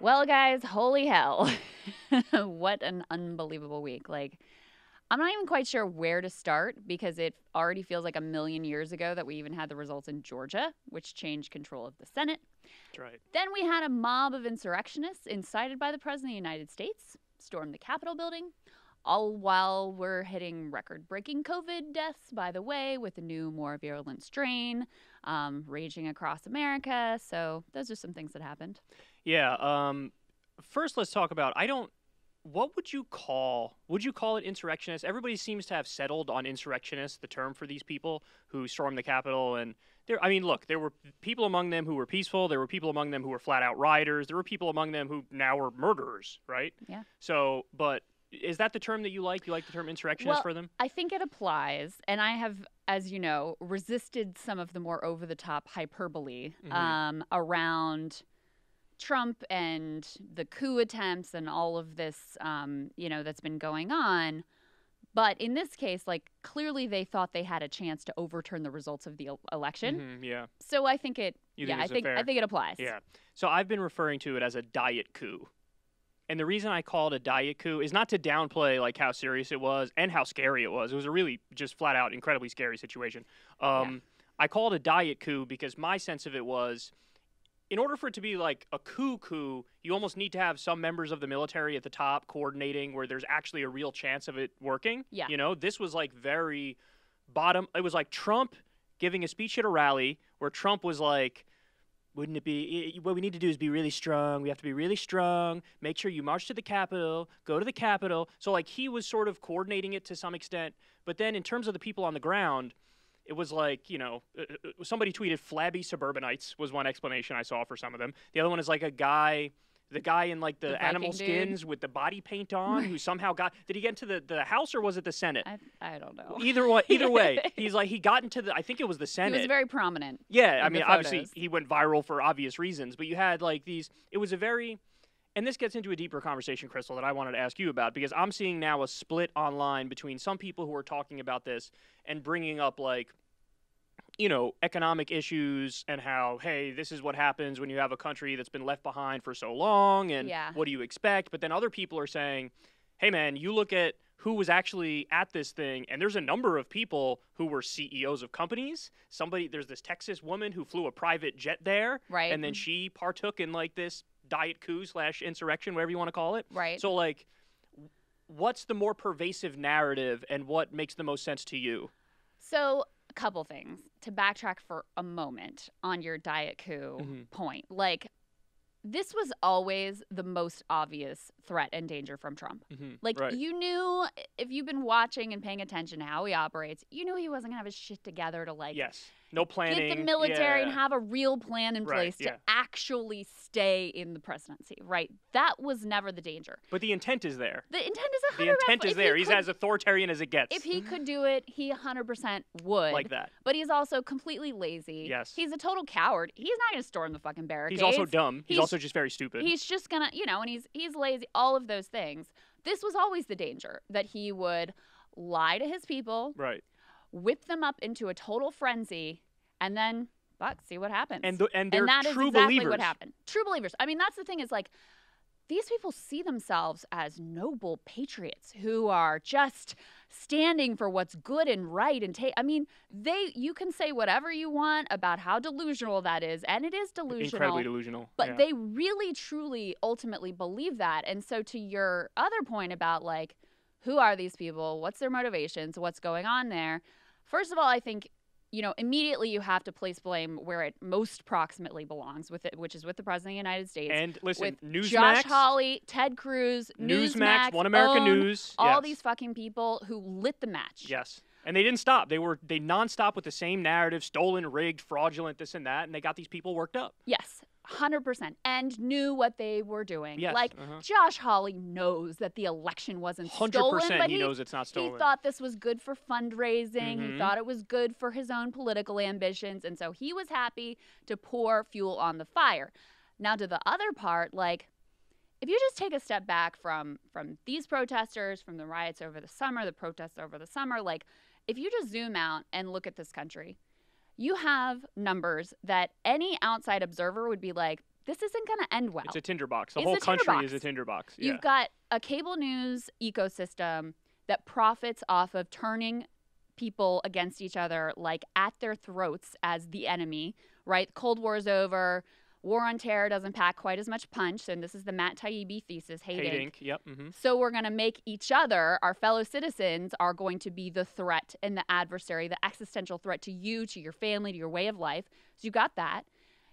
Well, guys, holy hell. What an unbelievable week. Like, I'm not even quite sure where to start because it already feels like a million years ago that we even had the results in Georgia, which changed control of the Senate. That's right. Then we had a mob of insurrectionists incited by the President of the United States storm the Capitol building, all while we're hitting record breaking COVID deaths, by the way, with a new, more virulent strain raging across America. So, those are some things that happened. Yeah. First, let's talk about. What would you call? Would you call it insurrectionists? Everybody seems to have settled on insurrectionists, the term for these people who stormed the Capitol. And there, I mean, look, there were people among them who were peaceful. There were people among them who were flat out rioters. There were people among them who now are murderers, right? Yeah. So, but is that the term that you like? You like the term insurrectionist for them? I think it applies, and I have, as you know, resisted some of the more over-the-top hyperbole around Trump and the coup attempts and all of this, that's been going on. But in this case, like, clearly they thought they had a chance to overturn the results of the election. Yeah. So I think I think it applies. Yeah. So I've been referring to it as a diet coup. And the reason I call it a diet coup is not to downplay like how serious it was and how scary it was. It was a really just flat out incredibly scary situation. I call it a diet coup because my sense of it was, in order for it to be like a coup, you almost need to have some members of the military at the top coordinating where there's actually a real chance of it working. Yeah. You know, this was like very bottom. It was like Trump giving a speech at a rally where Trump was like, wouldn't it be, what we need to do is be really strong. We have to be really strong. Make sure you march to the Capitol, go to the Capitol. So like he was sort of coordinating it to some extent. But then in terms of the people on the ground, it was like, somebody tweeted flabby suburbanites was one explanation I saw for some of them. The other one is like the guy in like the animal skins with the body paint on who somehow did he get into the House or was it the Senate? I don't know. Either way, he's like, he got into I think it was the Senate. He was very prominent. Yeah, I mean, obviously he went viral for obvious reasons, but you had like it was a very, and this gets into a deeper conversation, Crystal, that I wanted to ask you about, because I'm seeing now a split online between some people who are talking about this and bringing up like, economic issues and how, hey, this is what happens when you have a country that's been left behind for so long and what do you expect? But then other people are saying, hey, man, you look at who was actually at this thing, and there's a number of people who were CEOs of companies. There's this Texas woman who flew a private jet there, right? And then she partook in like this diet coup / insurrection, whatever you want to call it. Right. So like, what's the more pervasive narrative and what makes the most sense to you? So a couple things to backtrack for a moment on your diet coup point. Like, this was always the most obvious threat and danger from Trump. Like, you knew, if you've been watching and paying attention to how he operates, you knew he wasn't going to have his shit together to, like, no planning, get the military and have a real plan in place to actually stay in the presidency, right? That was never the danger. But the intent is there. The intent is 100%. The intent is there. He's as authoritarian as it gets. If he could do it, he 100% would. Like that. But he's also completely lazy. Yes. He's a total coward. He's not going to storm the fucking barricades. He's also dumb. He's also just very stupid. He's just going to, and he's lazy, all of those things. This was always the danger, that he would lie to his people. Right. Whip them up into a total frenzy. And then, see what happens. And they're that true is exactly believers. what happened. True believers. I mean, that's the thing is, like, these people see themselves as noble patriots who are just standing for what's good and right. And you can say whatever you want about how delusional that is, and it is delusional. Incredibly delusional. But they really, truly, ultimately believe that. And so to your other point about, like, who are these people? What's their motivations? What's going on there? First of all, I think, immediately you have to place blame where it most proximately belongs, which is with the President of the United States. And listen, Newsmax, Josh Hawley, Ted Cruz, Newsmax, One American News, all these fucking people who lit the match. Yes. And they didn't stop. They nonstop with the same narrative, stolen, rigged, fraudulent, this and that, and they got these people worked up. Yes. 100%, and knew what they were doing. Yes, like, Josh Hawley knows that the election wasn't stolen, 100% but he knows it's not stolen. He thought this was good for fundraising. He thought it was good for his own political ambitions, and so he was happy to pour fuel on the fire. Now, to the other part, like, if you just take a step back from these protesters, from the riots over the summer, the protests over the summer, like, if you just zoom out and look at this country, you have numbers that any outside observer would be like, this isn't going to end well. It's a tinderbox. The It's whole a country tinderbox. is a tinderbox. Yeah. You've got a cable news ecosystem that profits off of turning people against each other, like at their throats as the enemy, right? The Cold War's over. War on Terror doesn't pack quite as much punch. And this is the Matt Taibbi thesis, Hate Inc. Yep. Mm-hmm. So we're going to make each other, our fellow citizens, are going to be the threat and the adversary, the existential threat to you, to your family, to your way of life. So you got that.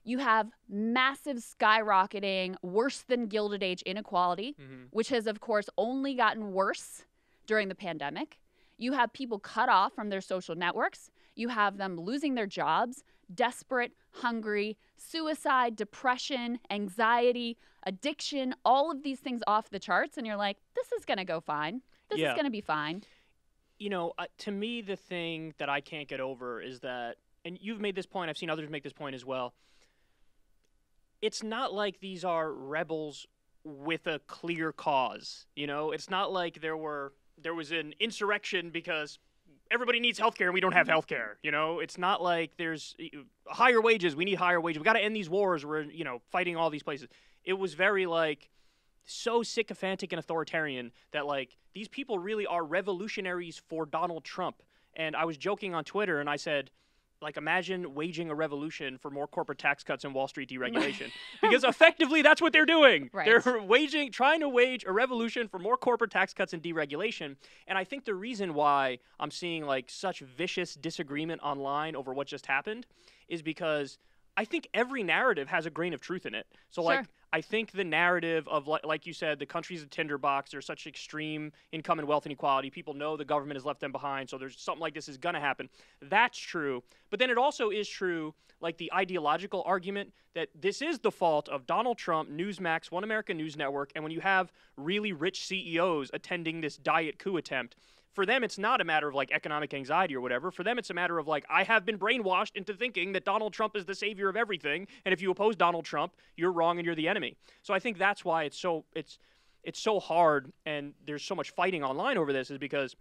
You have massive skyrocketing, worse than Gilded Age inequality, which has, of course, only gotten worse during the pandemic. You have people cut off from their social networks. You have them losing their jobs, desperate, hungry, suicide, depression, anxiety, addiction, all of these things off the charts. And you're like, this is going to go fine. This is going to be fine. You know, to me, the thing that I can't get over is that, and you've made this point, I've seen others make this point as well, it's not like these are rebels with a clear cause. You know, it's not like there was an insurrection because everybody needs healthcare and we don't have healthcare. You know, it's not like there's higher wages. We need higher wages. We got to end these wars. We're, you know, fighting all these places. It was very like so sycophantic and authoritarian that like these people really are revolutionaries for Donald Trump. And I was joking on Twitter and I said, like, imagine waging a revolution for more corporate tax cuts and Wall Street deregulation. Because effectively, that's what they're doing. Right. They're trying to wage a revolution for more corporate tax cuts and deregulation. And I think the reason why I'm seeing, like, such vicious disagreement online over what just happened is because I think every narrative has a grain of truth in it. So, Sure. like, I think the narrative of, like you said, the country's a tinderbox. There's such extreme income and wealth inequality. People know the government has left them behind, so there's something like this is going to happen. That's true. But then it also is true, like the ideological argument that this is the fault of Donald Trump, Newsmax, One American News Network, and when you have really rich CEOs attending this diet coup attempt, for them, it's not a matter of like economic anxiety or whatever. For them, it's a matter of like, I have been brainwashed into thinking that Donald Trump is the savior of everything. And if you oppose Donald Trump, you're wrong and you're the enemy. So I think that's why it's so hard and there's so much fighting online over this, is because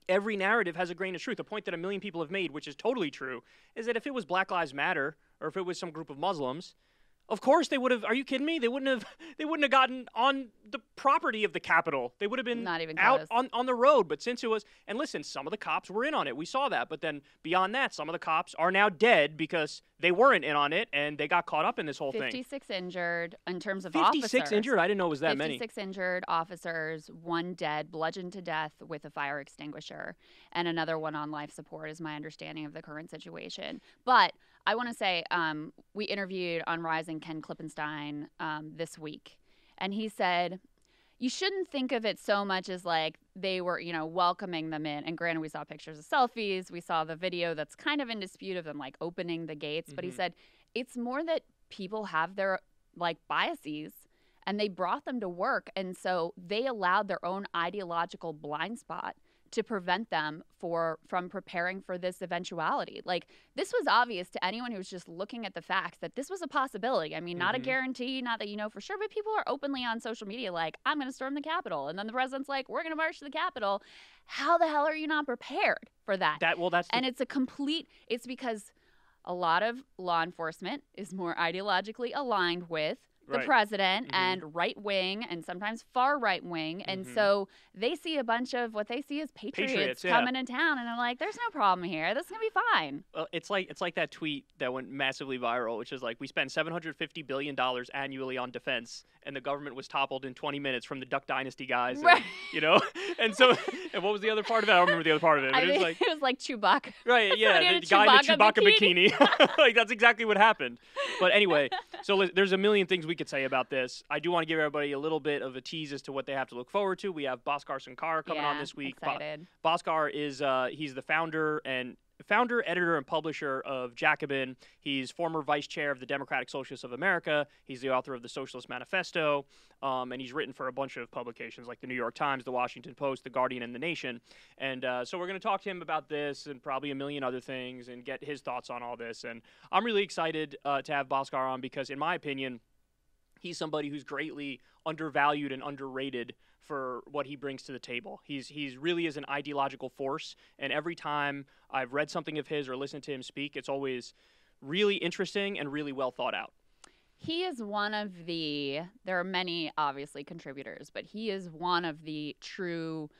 every narrative has a grain of truth. A point that a million people have made, which is totally true, is that if it was Black Lives Matter or if it was some group of Muslims, of course they would have. Are you kidding me? They wouldn't have gotten on the property of the Capitol. They would have been Not even out close. on the road. But since it was, and listen, some of the cops were in on it. We saw that. But then beyond that, some of the cops are now dead because they weren't in on it and they got caught up in this whole 56 injured in terms of 56 officers. injured? I didn't know it was that 56 injured officers, one dead, bludgeoned to death with a fire extinguisher, and another one on life support is my understanding of the current situation. But I want to say we interviewed on Rising Ken Klippenstein this week, and he said, you shouldn't think of it so much as like they were, you know, welcoming them in. And granted, we saw pictures of selfies. We saw the video that's kind of in dispute of them like opening the gates. But he said it's more that people have their like biases and they brought them to work. And so they allowed their own ideological blind spot to prevent them from preparing for this eventuality. Like, this was obvious to anyone who was just looking at the facts that this was a possibility. I mean, not a guarantee, not that you know for sure, but people are openly on social media like, I'm going to storm the Capitol. And then the president's like, we're going to march to the Capitol. How the hell are you not prepared for that? And it's because a lot of law enforcement is more ideologically aligned with the president and right wing and sometimes far right wing. And so they see a bunch of what they see as patriots coming in town and they're like, there's no problem here. This is going to be fine. Well, it's like that tweet that went massively viral, which is like, we spend $750 billion annually on defense and the government was toppled in 20 minutes from the Duck Dynasty guys. Right. And, you know, and so, and what was the other part of it? I don't remember the other part of it. But it was like Chewbacca. Right, yeah, the guy in the Chewbacca bikini. Like, that's exactly what happened. But anyway, so there's a million things we could say about this. I do want to give everybody a little bit of a tease as to what they have to look forward to. We have Bhaskar Sankar coming on this week. Excited. Bhaskar is he's the founder, editor, and publisher of Jacobin. He's former vice chair of the Democratic Socialists of America. He's the author of the Socialist Manifesto, and he's written for a bunch of publications like the New York Times, the Washington Post, the Guardian, and the Nation. And so we're going to talk to him about this and probably a million other things and get his thoughts on all this. And I'm really excited to have Bhaskar on because, in my opinion, he's somebody who's greatly undervalued and underrated for what he brings to the table. He's really is an ideological force, and every time I've read something of his or listened to him speak, it's always really interesting and really well thought out. He is one of there are many, obviously, contributors, but he is one of the true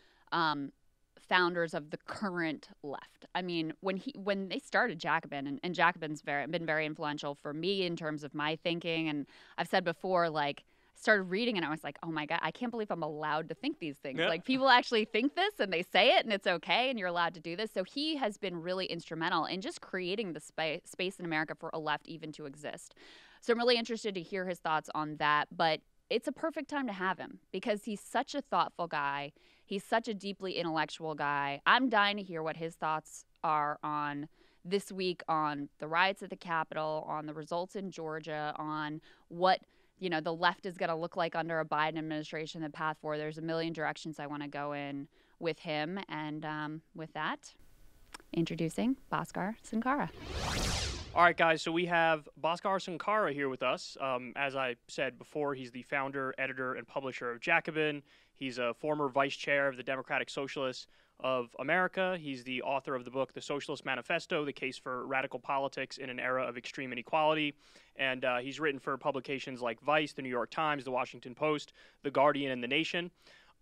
founders of the current left. I mean, when they started Jacobin, and Jacobin's been very influential for me in terms of my thinking. And I've said before, like, I started reading and I was like, oh my God, I can't believe I'm allowed to think these things. Yep. Like, people actually think this and they say it and it's okay and you're allowed to do this. So he has been really instrumental in just creating the space in America for a left even to exist. So I'm really interested to hear his thoughts on that. But it's a perfect time to have him because he's such a thoughtful guy. He's such a deeply intellectual guy. I'm dying to hear what his thoughts are on this week, on the riots at the Capitol, on the results in Georgia, on what, you know, the left is going to look like under a Biden administration, the path forward. There's a million directions I want to go in with him. And with that, introducing Bhaskar Sankara. All right, guys, so we have Bhaskar Sankara here with us. As I said before, he's the founder, editor, and publisher of Jacobin. He's a former vice chair of the Democratic Socialists of America. He's the author of the book, The Socialist Manifesto, The Case for Radical Politics in an Era of Extreme Inequality. And he's written for publications like Vice, The New York Times, The Washington Post, The Guardian, and The Nation.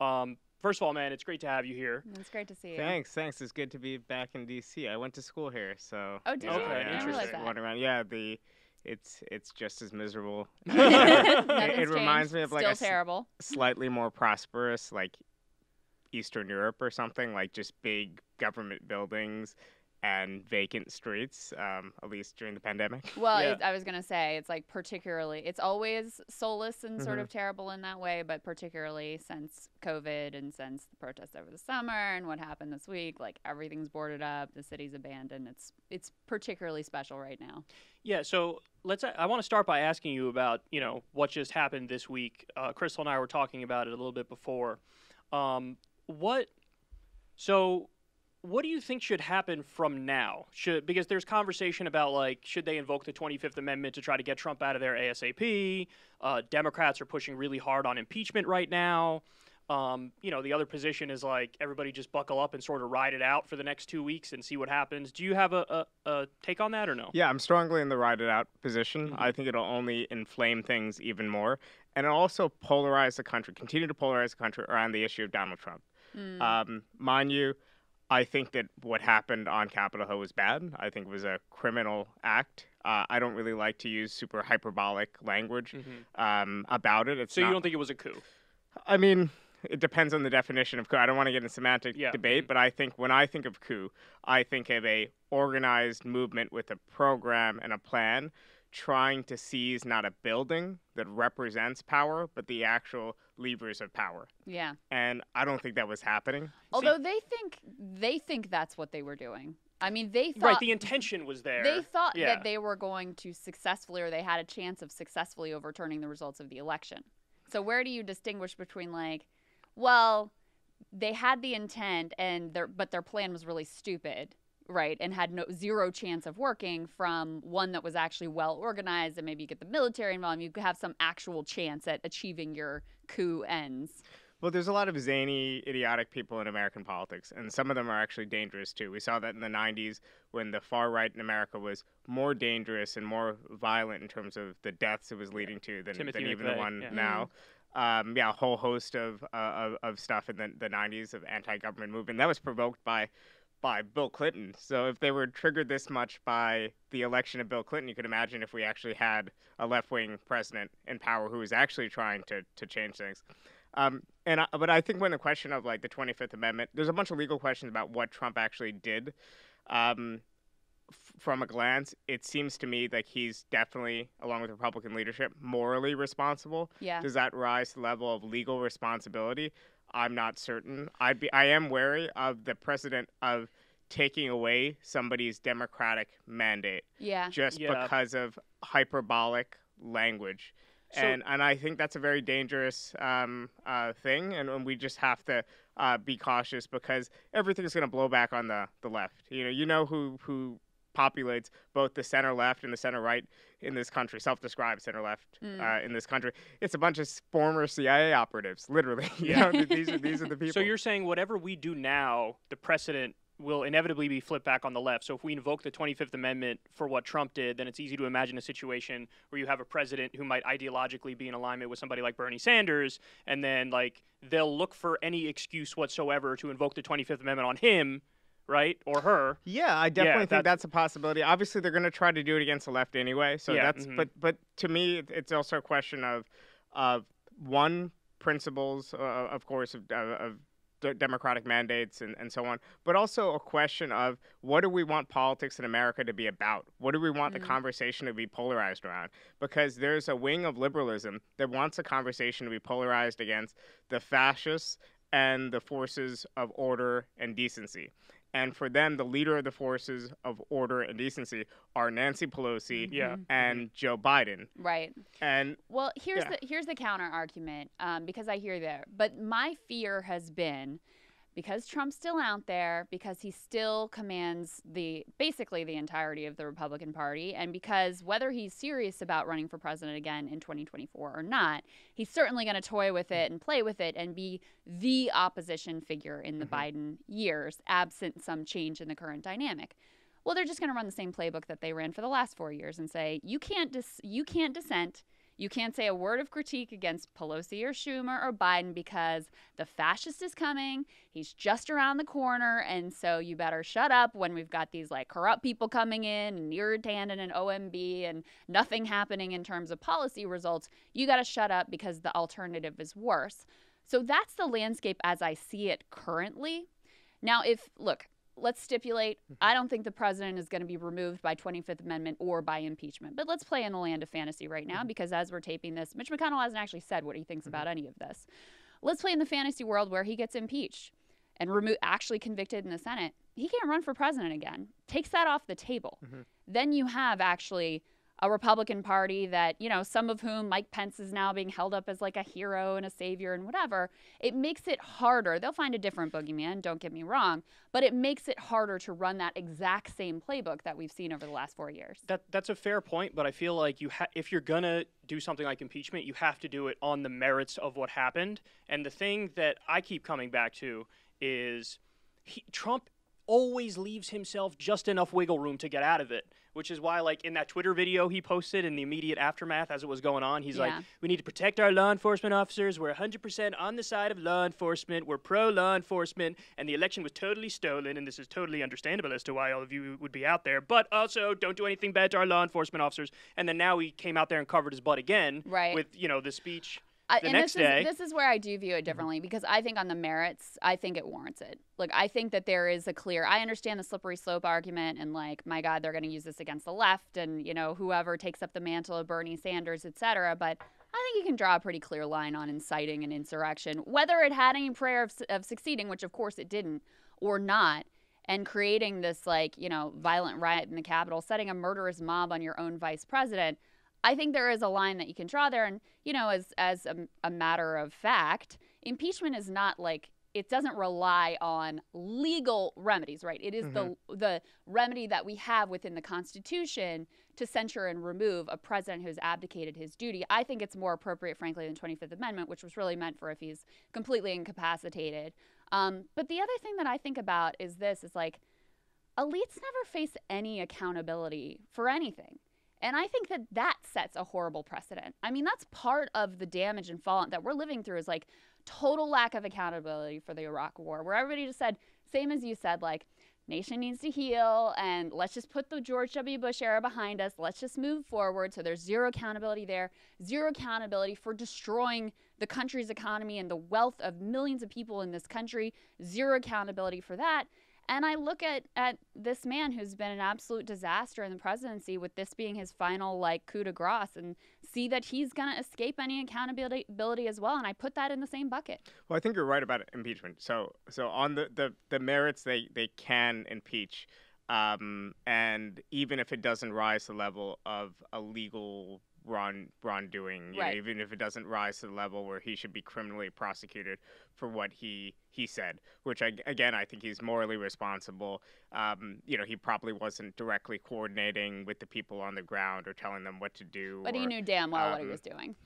First of all, man, it's great to have you here. It's great to see you. Thanks. It's good to be back in D.C. I went to school here, so. Oh, did you? Okay, I didn't realize that. Around. Yeah, it's just as miserable. Nothing's it reminds changed. me of like Still terrible. Slightly more prosperous, like Eastern Europe or something, like just big government buildings and vacant streets, at least during the pandemic. Well, Yeah. I was going to say, it's like particularly, it's always soulless and sort of terrible in that way, but particularly since COVID and since the protests over the summer and what happened this week, like everything's boarded up, the city's abandoned. It's particularly special right now. Yeah, so I want to start by asking you about, what just happened this week. Crystal and I were talking about it a little bit before. What do you think should happen from now? Because there's conversation about, like, should they invoke the 25th Amendment to try to get Trump out of there ASAP? Democrats are pushing really hard on impeachment right now. The other position is, like, everybody just buckle up and sort of ride it out for the next 2 weeks and see what happens. Do you have a take on that or no? Yeah, I'm strongly in the ride it out position. I think it'll only inflame things even more. And it'll also continue to polarize the country around the issue of Donald Trump. Mind you, I think that what happened on Capitol Hill was bad. I think it was a criminal act. I don't really like to use super hyperbolic language about it. So you don't think it was a coup? I mean, it depends on the definition of coup. I don't want to get in a semantic debate, but I think when I think of coup, I think of a organized movement with a program and a plan trying to seize not a building that represents power, but the actual levers of power. Yeah. And I don't think that was happening. Although they think that's what they were doing. I mean, they thought... Right, the intention was there. They thought that they were going to successfully, or they had a chance of successfully overturning the results of the election. So where do you distinguish between, like, well, they had the intent, but their plan was really stupid, right, and had zero chance of working, from one that was actually well organized, and maybe you get the military involved, and you could have some actual chance at achieving your coup ends. Well, there's a lot of zany, idiotic people in American politics, and some of them are actually dangerous too. We saw that in the 90s when the far right in America was more dangerous and more violent in terms of the deaths it was leading to than even the one now. A whole host of stuff in the 90s of anti-government movement that was provoked by Bill Clinton. So if they were triggered this much by the election of Bill Clinton, you could imagine if we actually had a left-wing president in power who was actually trying to change things. But I think when the question of, like, the 25th Amendment, there's a bunch of legal questions about what Trump actually did. From a glance, it seems to me like he's definitely, along with Republican leadership, morally responsible. Yeah. Does that rise to the level of legal responsibility? I'm not certain. I am wary of the precedent of taking away somebody's democratic mandate just because of hyperbolic language. So, and I think that's a very dangerous thing, and we just have to be cautious because everything's going to blow back on the left. You know who populates both the center left and the center right in this country, self-described center left in this country. It's a bunch of former CIA operatives, literally. These are the people. So you're saying whatever we do now, the precedent will inevitably be flipped back on the left. So if we invoke the 25th Amendment for what Trump did, then it's easy to imagine a situation where you have a president who might ideologically be in alignment with somebody like Bernie Sanders, and then like they'll look for any excuse whatsoever to invoke the 25th Amendment on him, right, or her. Yeah, I definitely think that's a possibility. Obviously, they're going to try to do it against the left anyway. So that's but to me, it's also a question of one, principles, of course, of democratic mandates and so on, but also a question of what do we want politics in America to be about? What do we want the conversation to be polarized around? Because there's a wing of liberalism that wants the conversation to be polarized against the fascists and the forces of order and decency. And for them, the leader of the forces of order and decency are Nancy Pelosi and Joe Biden. Right. And well, here's the counter argument, because I hear there. But my fear has been, because Trump's still out there, because he still commands basically the entirety of the Republican Party, and because whether he's serious about running for president again in 2024 or not, he's certainly going to toy with it and play with it and be the opposition figure in the Biden years, absent some change in the current dynamic. Well, they're just going to run the same playbook that they ran for the last 4 years and say, you can't dissent. You can't say a word of critique against Pelosi or Schumer or Biden because the fascist is coming. He's just around the corner. And so you better shut up when we've got these like corrupt people coming in and Neera Tanden and OMB and nothing happening in terms of policy results. You got to shut up because the alternative is worse. So that's the landscape as I see it currently. Now, let's stipulate, I don't think the president is going to be removed by 25th Amendment or by impeachment. But let's play in the land of fantasy right now, because as we're taping this, Mitch McConnell hasn't actually said what he thinks about any of this. Let's play in the fantasy world where he gets impeached and actually convicted in the Senate. He can't run for president again. Takes that off the table. Then you have actually a Republican Party that, some of whom Mike Pence is now being held up as like a hero and a savior and whatever. It makes it harder. They'll find a different boogeyman, don't get me wrong, but it makes it harder to run that exact same playbook that we've seen over the last 4 years. That's a fair point, but I feel like if you're going to do something like impeachment, you have to do it on the merits of what happened. And the thing that I keep coming back to is Trump always leaves himself just enough wiggle room to get out of it, which is why, like, in that Twitter video he posted in the immediate aftermath as it was going on, he's like, we need to protect our law enforcement officers. We're 100% on the side of law enforcement. We're pro-law enforcement, and the election was totally stolen, and this is totally understandable as to why all of you would be out there, but also don't do anything bad to our law enforcement officers. And then now he came out there and covered his butt again with, the speech. This is where I do view it differently, because I think on the merits, I think it warrants it. Look, I think that there is I understand the slippery slope argument and like, my God, they're going to use this against the left and, whoever takes up the mantle of Bernie Sanders, et cetera. But I think you can draw a pretty clear line on inciting an insurrection, whether it had any prayer of succeeding, which of course it didn't, or not, and creating this violent riot in the Capitol, setting a murderous mob on your own vice president. I think there is a line that you can draw there. And, as a matter of fact, impeachment is not it doesn't rely on legal remedies, right? It is the remedy that we have within the Constitution to censure and remove a president who has abdicated his duty. I think it's more appropriate, frankly, than 25th Amendment, which was really meant for if he's completely incapacitated. But the other thing that I think about is elites never face any accountability for anything. And I think that sets a horrible precedent. I mean, that's part of the damage and fallout that we're living through, is total lack of accountability for the Iraq War, where everybody just said, same as you said, nation needs to heal and let's just put the George W. Bush era behind us. Let's just move forward. So there's zero accountability there, zero accountability for destroying the country's economy and the wealth of millions of people in this country, zero accountability for that. And I look at this man who's been an absolute disaster in the presidency, with this being his final coup de grace, and see that he's going to escape any accountability as well. And I put that in the same bucket. Well, I think you're right about impeachment. So on the merits, they can impeach. And even if it doesn't rise to the level of a legal wrongdoing, even if it doesn't rise to the level where he should be criminally prosecuted for what he said, which I think he's morally responsible. He probably wasn't directly coordinating with the people on the ground or telling them what to do. But he knew damn well what he was doing.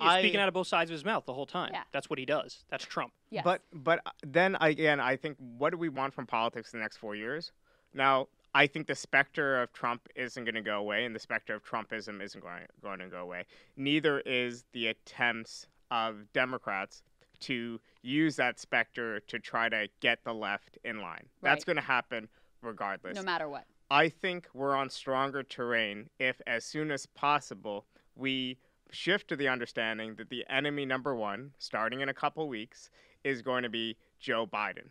He's speaking out of both sides of his mouth the whole time. Yeah. That's what he does. That's Trump. Yes. But then again, I think, what do we want from politics in the next 4 years? Now, I think the specter of Trump isn't going to go away, and the specter of Trumpism isn't going to go away. Neither is the attempts of Democrats to use that specter to try to get the left in line. Right. That's going to happen regardless. No matter what. I think we're on stronger terrain if, as soon as possible, we shift to the understanding that the enemy number one, starting in a couple weeks, is going to be Joe Biden.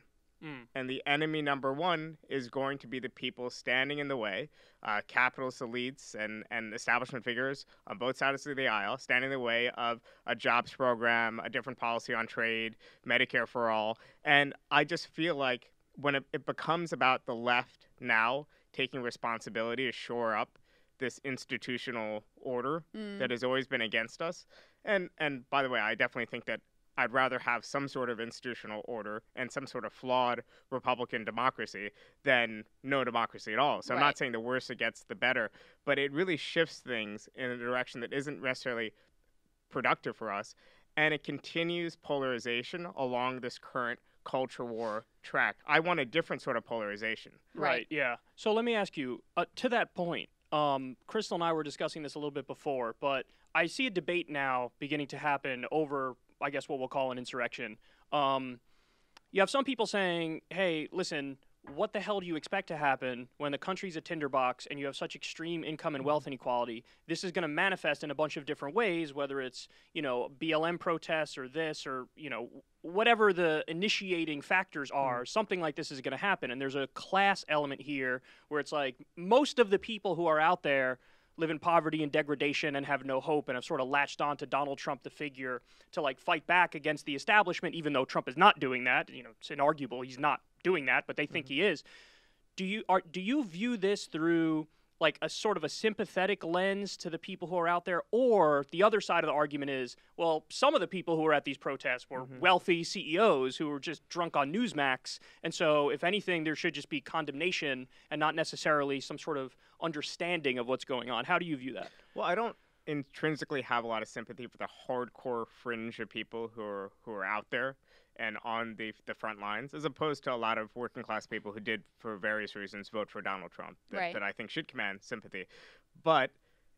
And the enemy number one is going to be the people standing in the way, capitalist elites and establishment figures on both sides of the aisle, standing in the way of a jobs program, a different policy on trade, Medicare for all. And I just feel like when it becomes about the left now taking responsibility to shore up this institutional order that has always been against us. And by the way, I definitely think that I'd rather have some sort of institutional order and some sort of flawed Republican democracy than no democracy at all. So I'm not saying the worse it gets, the better, but it really shifts things in a direction that isn't necessarily productive for us. And it continues polarization along this current culture war track. I want a different sort of polarization. Right, yeah. So let me ask you, to that point, Crystal and I were discussing this a little bit before, but I see a debate now beginning to happen over, I guess, what we'll call an insurrection. You have some people saying, hey, listen, what the hell do you expect to happen when the country's a tinderbox and you have such extreme income and wealth inequality? This is going to manifest in a bunch of different ways, whether it's, BLM protests or this or, whatever the initiating factors are, something like this is going to happen. And there's a class element here where it's like most of the people who are out there live in poverty and degradation and have no hope and have sort of latched on to Donald Trump, the figure, to like fight back against the establishment, even though Trump is not doing that. It's inarguable he's not doing that, but they think he is. Do you view this through like a sort of a sympathetic lens to the people who are out there, or the other side of the argument is, well, some of the people who were at these protests were wealthy CEOs who were just drunk on Newsmax, and so if anything, there should just be condemnation and not necessarily some sort of understanding of what's going on? How do you view that? Well, I don't intrinsically have a lot of sympathy for the hardcore fringe of people who are out there and on the front lines, as opposed to a lot of working class people who did, for various reasons, vote for Donald Trump that I think should command sympathy. But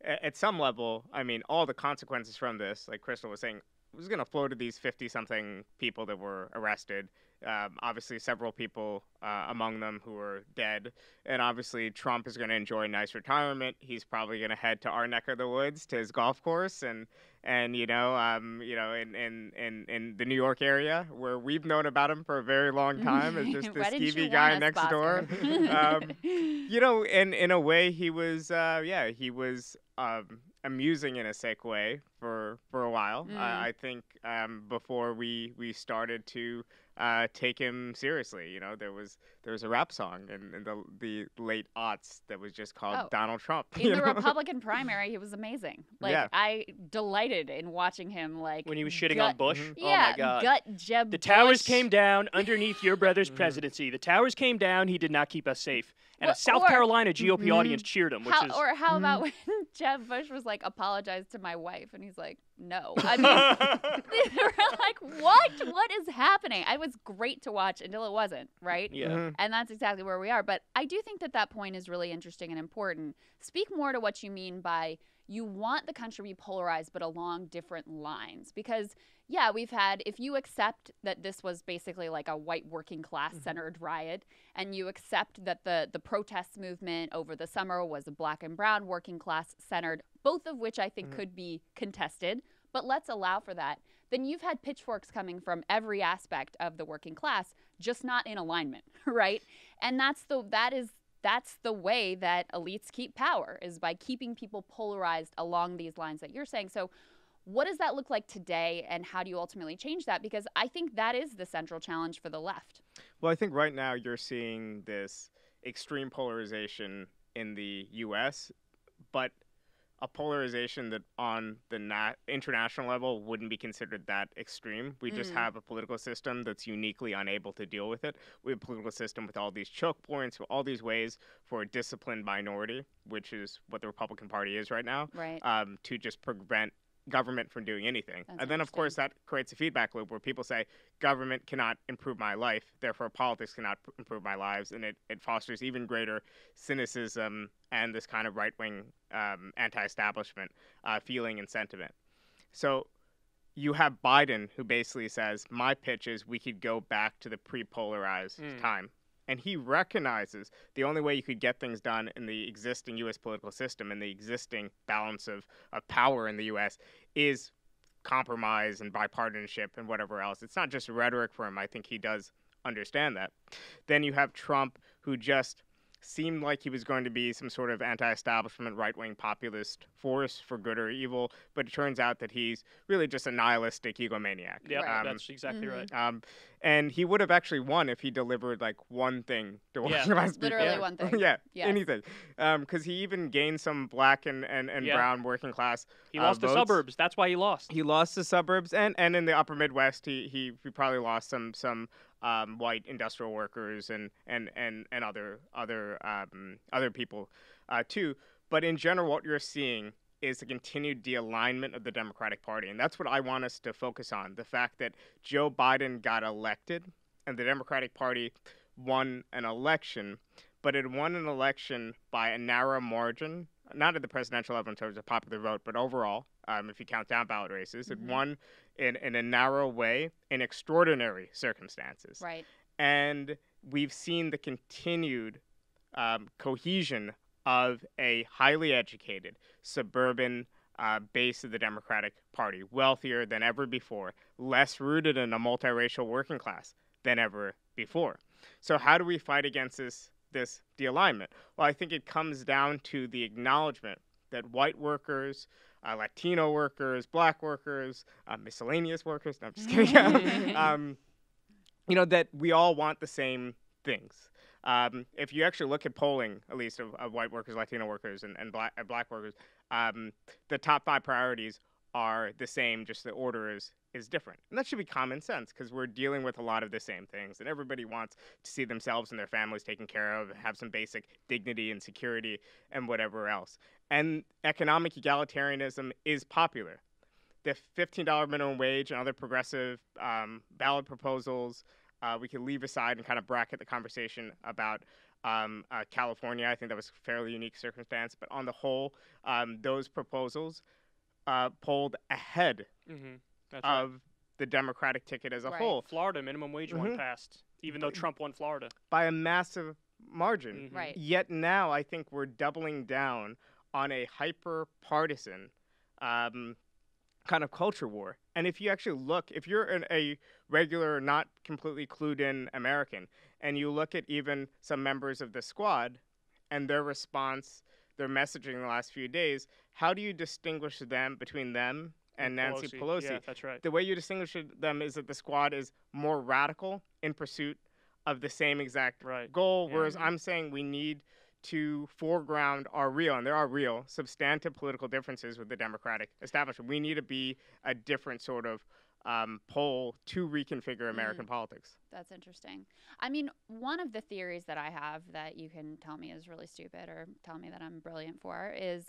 at some level, I mean, all the consequences from this, like Crystal was saying, was going to flow to these 50-something people that were arrested. Obviously, several people among them who are dead. And obviously, Trump is going to enjoy a nice retirement. He's probably going to head to our neck of the woods, to his golf course, and in the New York area, where we've known about him for a very long time as just this TV guy next door. And in a way, he was amusing in a sick way for a while. I think before we started to take him seriously. There was a rap song in the late aughts that was just called Donald Trump. In the Republican primary, he was amazing. I delighted in watching him when he was shitting on Bush. Yeah, oh my God. Gut Jeb The Bush. towers came down underneath your brother's presidency. The towers came down. He did not keep us safe. And a South Carolina GOP audience cheered him. How about when Jeb Bush was like, apologize to my wife? And he's like, no. I mean, they were like, what? What is happening? It was great to watch until it wasn't, right? Yeah. And that's exactly where we are. But I do think that point is really interesting and important. Speak more to what you mean by you want the country to be polarized, but along different lines. Because, yeah, we've had, if you accept that this was basically like a white working class centered riot, and you accept that the protest movement over the summer was a black and brown working class centered, both of which I think could be contested, but let's allow for that, then you've had pitchforks coming from every aspect of the working class, just not in alignment, right? And that's the way that elites keep power, is by keeping people polarized along these lines that you're saying. So what does that look like today, and how do you ultimately change that? Because I think that is the central challenge for the left. Well, I think right now you're seeing this extreme polarization in the U.S., but a polarization that on the international level wouldn't be considered that extreme. We just have a political system that's uniquely unable to deal with it. We have a political system with all these choke points, with all these ways for a disciplined minority, which is what the Republican Party is right now, right. To just prevent government from doing anything. That's And then, of course, that creates a feedback loop where people say, government cannot improve my life, therefore politics cannot improve my lives, and it fosters even greater cynicism and this kind of right-wing anti-establishment feeling and sentiment. So you have Biden, who basically says, my pitch is we could go back to the pre-polarized time. And he recognizes the only way you could get things done in the existing U.S. political system and the existing balance of power in the U.S. is compromise and bipartisanship and whatever else. It's not just rhetoric for him. I think he does understand that. Then you have Trump, who just seemed like he was going to be some sort of anti-establishment, right-wing populist force for good or evil, but it turns out that he's really just a nihilistic egomaniac. Yeah, that's exactly right. And he would have actually won if he delivered like one thing to organize people. Literally one thing. Yes. Anything. Because he even gained some black and brown working class He lost votes. the suburbs. That's why he lost. He lost the suburbs, and in the upper Midwest, he probably lost some white industrial workers and other people too. But in general, what you're seeing is the continued de-alignment of the Democratic Party. And that's what I want us to focus on, the fact that Joe Biden got elected and the Democratic Party won an election, but it won an election by a narrow margin, not at the presidential level in terms of popular vote, but overall, if you count down ballot races, it won in a narrow way in extraordinary circumstances. Right. And we've seen the continued cohesion of a highly educated suburban base of the Democratic Party, wealthier than ever before, less rooted in a multiracial working class than ever before. So how do we fight against this de-alignment? Well, I think it comes down to the acknowledgement that white workers, Latino workers, black workers, miscellaneous workers, no, I'm just kidding, that we all want the same things. If you actually look at polling, at least of white workers, Latino workers, and black workers, the top 5 priorities are the same, just the order is different. And that should be common sense because we're dealing with a lot of the same things. And everybody wants to see themselves and their families taken care of, have some basic dignity and security and whatever else. And economic egalitarianism is popular. The $15 minimum wage and other progressive ballot proposals, we could leave aside and kind of bracket the conversation about California. I think that was a fairly unique circumstance. But on the whole, those proposals polled ahead of the Democratic ticket as a whole. Florida minimum wage one passed, even though Trump won Florida. By a massive margin. Right. Yet now I think we're doubling down on a hyper-partisan kind of culture war. And if you actually look, if you're a regular, not completely clued in American, and you look at even some members of the squad and their response, their messaging in the last few days, how do you distinguish them between them and Nancy Pelosi? Yeah, that's right. The way you distinguish them is that the squad is more radical in pursuit of the same exact goal, whereas I'm saying we need to foreground our real, and there are real, substantive political differences with the Democratic establishment. We need to be a different sort of pole to reconfigure American politics. That's interesting. I mean, one of the theories that I have that you can tell me is really stupid or tell me that I'm brilliant for is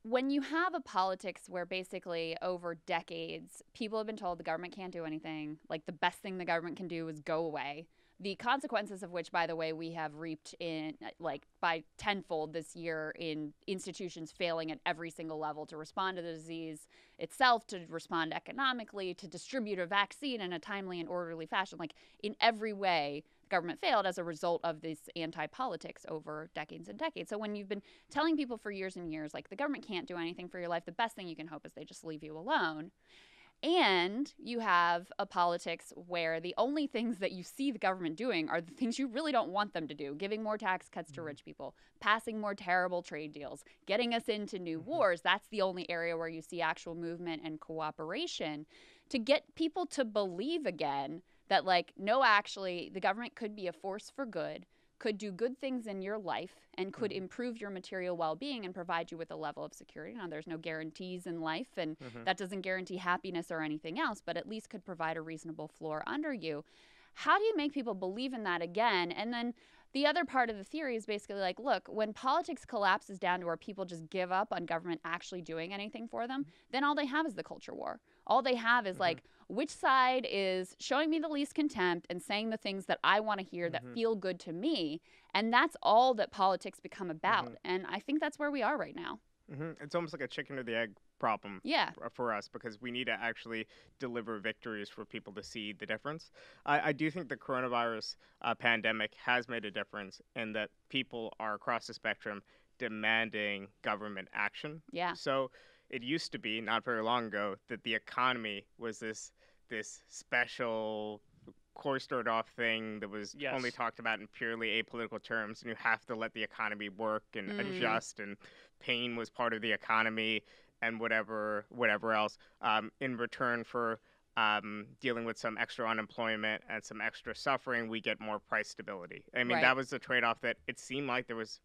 when you have a politics where basically over decades, people have been told the government can't do anything, like the best thing the government can do is go away. The consequences of which, by the way, we have reaped in like by tenfold this year in institutions failing at every single level to respond to the disease itself, to respond economically, to distribute a vaccine in a timely and orderly fashion. Like in every way, government failed as a result of this anti-politics over decades and decades. So when you've been telling people for years and years, like the government can't do anything for your life, the best thing you can hope is they just leave you alone. And you have a politics where the only things that you see the government doing are the things you really don't want them to do. Giving more tax cuts to rich people, passing more terrible trade deals, getting us into new wars. That's the only area where you see actual movement and cooperation to get people to believe again that, like, no, actually, the government could be a force for good, could do good things in your life, and could improve your material well-being and provide you with a level of security. Now, there's no guarantees in life, and that doesn't guarantee happiness or anything else, but at least could provide a reasonable floor under you. How do you make people believe in that again? And then the other part of the theory is basically like, look, when politics collapses down to where people just give up on government actually doing anything for them, then all they have is the culture war. All they have is like, which side is showing me the least contempt and saying the things that I want to hear that feel good to me. And that's all that politics become about. And I think that's where we are right now. It's almost like a chicken or the egg problem for us, because we need to actually deliver victories for people to see the difference. I do think the coronavirus pandemic has made a difference in that people are across the spectrum demanding government action. Yeah. So it used to be, not very long ago, that the economy was this special cloistered off thing that was only talked about in purely apolitical terms, and you have to let the economy work and adjust, and pain was part of the economy, and whatever else, in return for dealing with some extra unemployment and some extra suffering, we get more price stability. I mean, that was the trade-off that it seemed like there was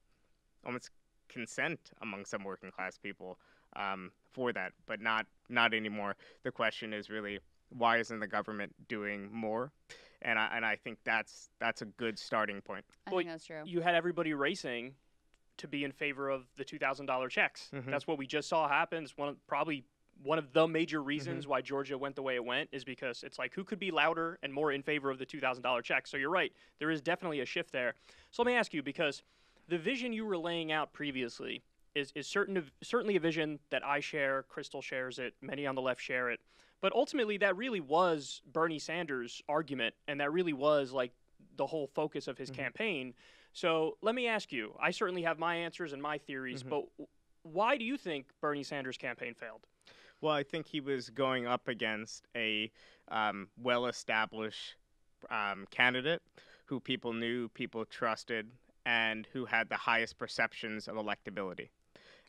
almost consent among some working class people for that, but not anymore. The question is really, why isn't the government doing more? And I think that's a good starting point. I think that's true. You had everybody racing to be in favor of the $2,000 checks. That's what we just saw happen. It's probably one of the major reasons why Georgia went the way it went, is because it's like, who could be louder and more in favor of the $2,000 check? So you're right. There is definitely a shift there. So let me ask you, because the vision you were laying out previously is certainly a vision that I share, Crystal shares it, many on the left share it. But ultimately, that really was Bernie Sanders' argument, and that really was like the whole focus of his campaign. So let me ask you, I certainly have my answers and my theories, but why do you think Bernie Sanders' campaign failed? Well, I think he was going up against a well-established candidate who people knew, people trusted, and who had the highest perceptions of electability.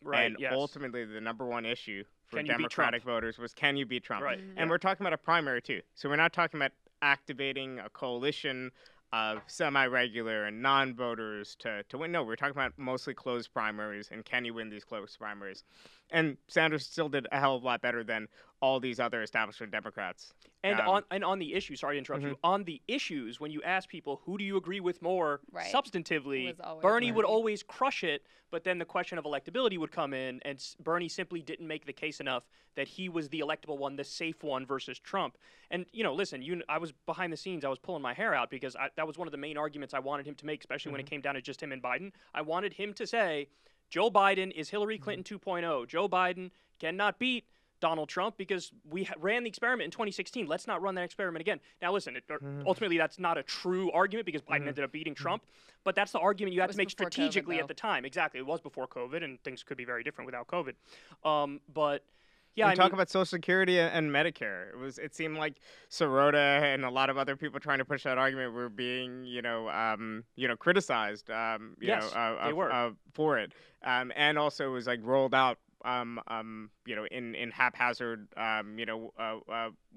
Right, and ultimately, the number one issue for Democratic voters was, can you beat Trump? Right. And we're talking about a primary, too. So we're not talking about activating a coalition of semi-regular and non-voters to win. No, we're talking about mostly closed primaries, and can you win these closed primaries? And Sanders still did a hell of a lot better than all these other establishment Democrats. And on the issue, sorry to interrupt you, on the issues, when you ask people, who do you agree with more substantively, Bernie would always crush it, but then the question of electability would come in, and Bernie simply didn't make the case enough that he was the electable one, the safe one versus Trump. And, listen, I was behind the scenes, I was pulling my hair out, because that was one of the main arguments I wanted him to make, especially when it came down to just him and Biden. I wanted him to say, Joe Biden is Hillary Clinton 2.0. Joe Biden cannot beat Donald Trump because we ran the experiment in 2016. Let's not run that experiment again. Now, listen, ultimately that's not a true argument because Biden ended up beating Trump, but that's the argument you had to make strategically at the time. Exactly. It was before COVID, and things could be very different without COVID. But yeah, we talk about Social Security and Medicare. It seemed like Sirota and a lot of other people trying to push that argument were being, criticized, they were. For it. And also it was like rolled out in haphazard,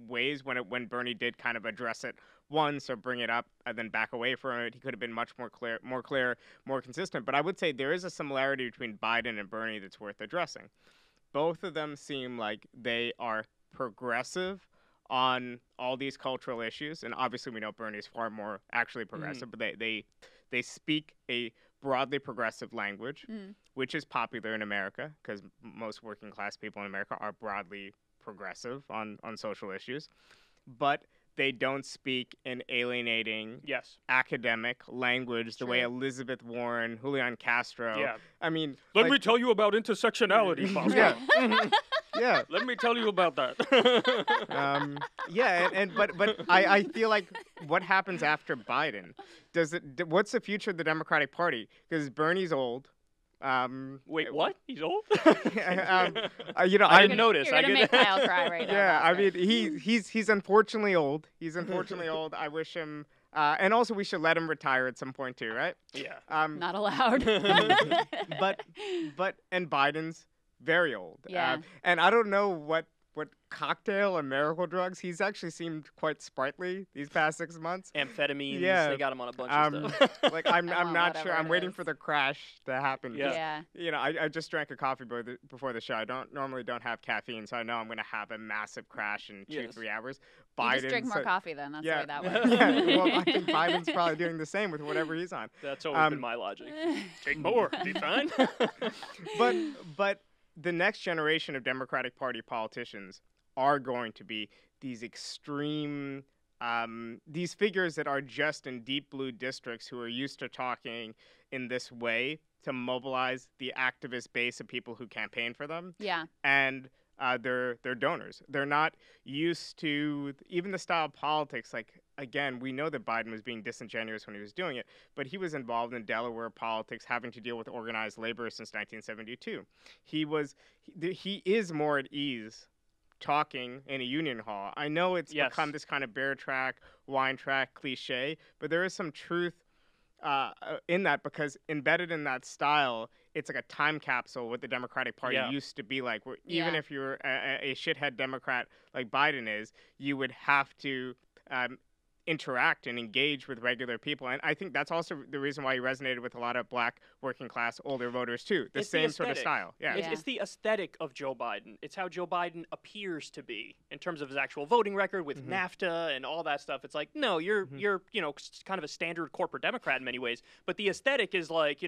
ways when Bernie did kind of address it once or bring it up and then back away from it. He could have been much more clear, more consistent. But I would say there is a similarity between Biden and Bernie that's worth addressing. Both of them seem like they are progressive on all these cultural issues, and obviously we know Bernie is far more actually progressive, but they speak a broadly progressive language, which is popular in America because most working class people in America are broadly progressive on social issues, but they don't speak an alienating academic language the way Elizabeth Warren, Julian Castro. Yeah. I mean, let me tell you about intersectionality, Bosco. Yeah. Let me tell you about that. But I feel like what happens after Biden? What's the future of the Democratic Party? Because Bernie's old. Wait, what? He's old? I didn't notice. You're gonna make Kyle cry right now. Yeah, I mean, he's unfortunately old. He's unfortunately old. I wish him. And also, we should let him retire at some point too, right? Yeah. Not allowed. but Biden's very old. Yeah. And I don't know what what cocktail and miracle drugs. He's actually seemed quite sprightly these past 6 months. Amphetamines. Yeah. They got him on a bunch of stuff. Like I'm Well, not sure. whatever I'm it waiting is. for the crash to happen. 'Cause, Yeah. You know, I just drank a coffee before the show. I don't have caffeine, so I know I'm going to have a massive crash in 2-3 hours. You just drink more said- coffee then. That's yeah, the way that works. yeah. Well, I think Biden's probably doing the same with whatever he's on. That's always been my logic. Take more. Be fine. But the next generation of Democratic Party politicians are going to be these extreme, these figures that are just in deep blue districts who are used to talking in this way to mobilize the activist base of people who campaign for them. Yeah. And they're donors. They're not used to even the style of politics. Like, again, we know that Biden was being disingenuous when he was doing it, but he was involved in Delaware politics, having to deal with organized labor since 1972. He is more at ease talking in a union hall. I know it's become this kind of bear track, wine track cliche, but there is some truth in that, because embedded in that style, it's like a time capsule what the Democratic Party used to be like. Where even if you're a shithead Democrat like Biden is, you would have to interact and engage with regular people. And I think that's also the reason why he resonated with a lot of black working class older voters too. The same sort of style. Yeah. It's the aesthetic of Joe Biden. It's how Joe Biden appears to be in terms of his actual voting record with NAFTA and all that stuff. It's like, no, you're kind of a standard corporate Democrat in many ways, but the aesthetic is like,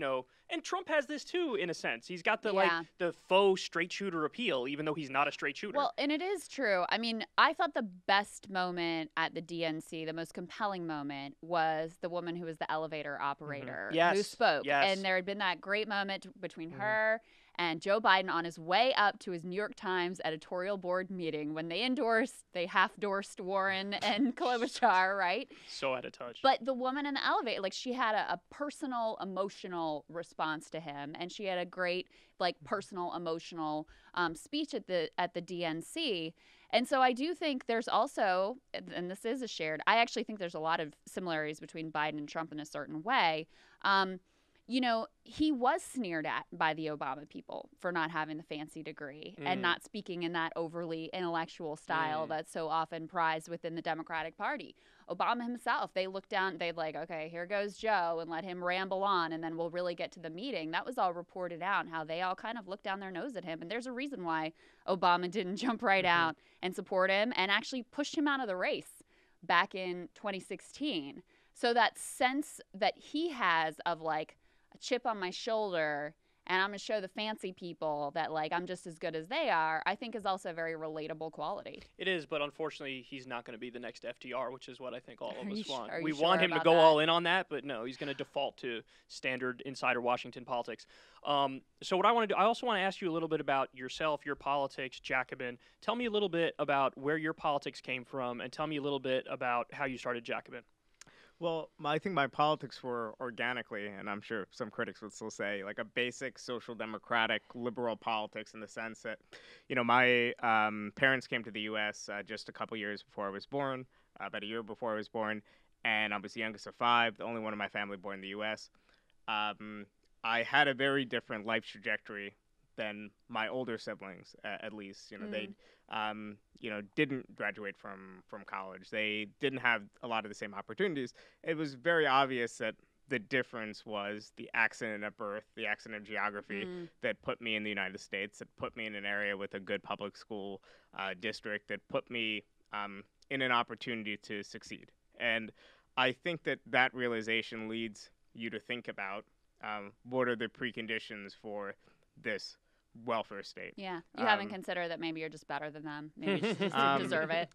and Trump has this too in a sense. He's got the faux straight shooter appeal, even though he's not a straight shooter. Well, and it is true. I mean, I thought the best moment at the DNC, the most compelling moment, was the woman who was the elevator operator who spoke. And there had been that great moment between her and Joe Biden on his way up to his New York Times editorial board meeting when they half-endorsed Warren and Klobuchar, right? So out of touch. But the woman in the elevator, like, she had a personal, emotional response to him, and she had a great, like, personal, emotional speech at the DNC. And so I do think there's also, and this is a shared, I actually think there's a lot of similarities between Biden and Trump in a certain way. He was sneered at by the Obama people for not having the fancy degree and not speaking in that overly intellectual style that's so often prized within the Democratic Party. Obama himself, they looked down, they'd like, okay, here goes Joe, and let him ramble on, and then we'll really get to the meeting. That was all reported out, how they all kind of looked down their nose at him. And there's a reason why Obama didn't jump right out and support him and actually pushed him out of the race back in 2016. So that sense that he has of, like, a chip on my shoulder and I'm going to show the fancy people that, like, I'm just as good as they are, I think is also a very relatable quality. It is, but unfortunately, he's not going to be the next FDR, which is what I think all of us want. We want him to go all in on that, but no, he's going to default to standard insider Washington politics. So what I want to do, I also want to ask you a little bit about yourself, your politics, Jacobin. Tell me a little bit about where your politics came from, and tell me a little bit about how you started Jacobin. Well, I think my politics were organically, and I'm sure some critics would still say, like a basic social democratic liberal politics, in the sense that, my parents came to the U.S. Just a couple years before I was born, about a year before I was born, and I was the youngest of 5, the only one in my family born in the U.S. I had a very different life trajectory than my older siblings, at least. They didn't graduate from college. They didn't have a lot of the same opportunities. It was very obvious that the difference was the accident at birth, the accident of geography that put me in the United States, that put me in an area with a good public school district, that put me in an opportunity to succeed. And I think that realization leads you to think about what are the preconditions for this welfare state. Yeah. You haven't considered that maybe you're just better than them. Maybe you just deserve it.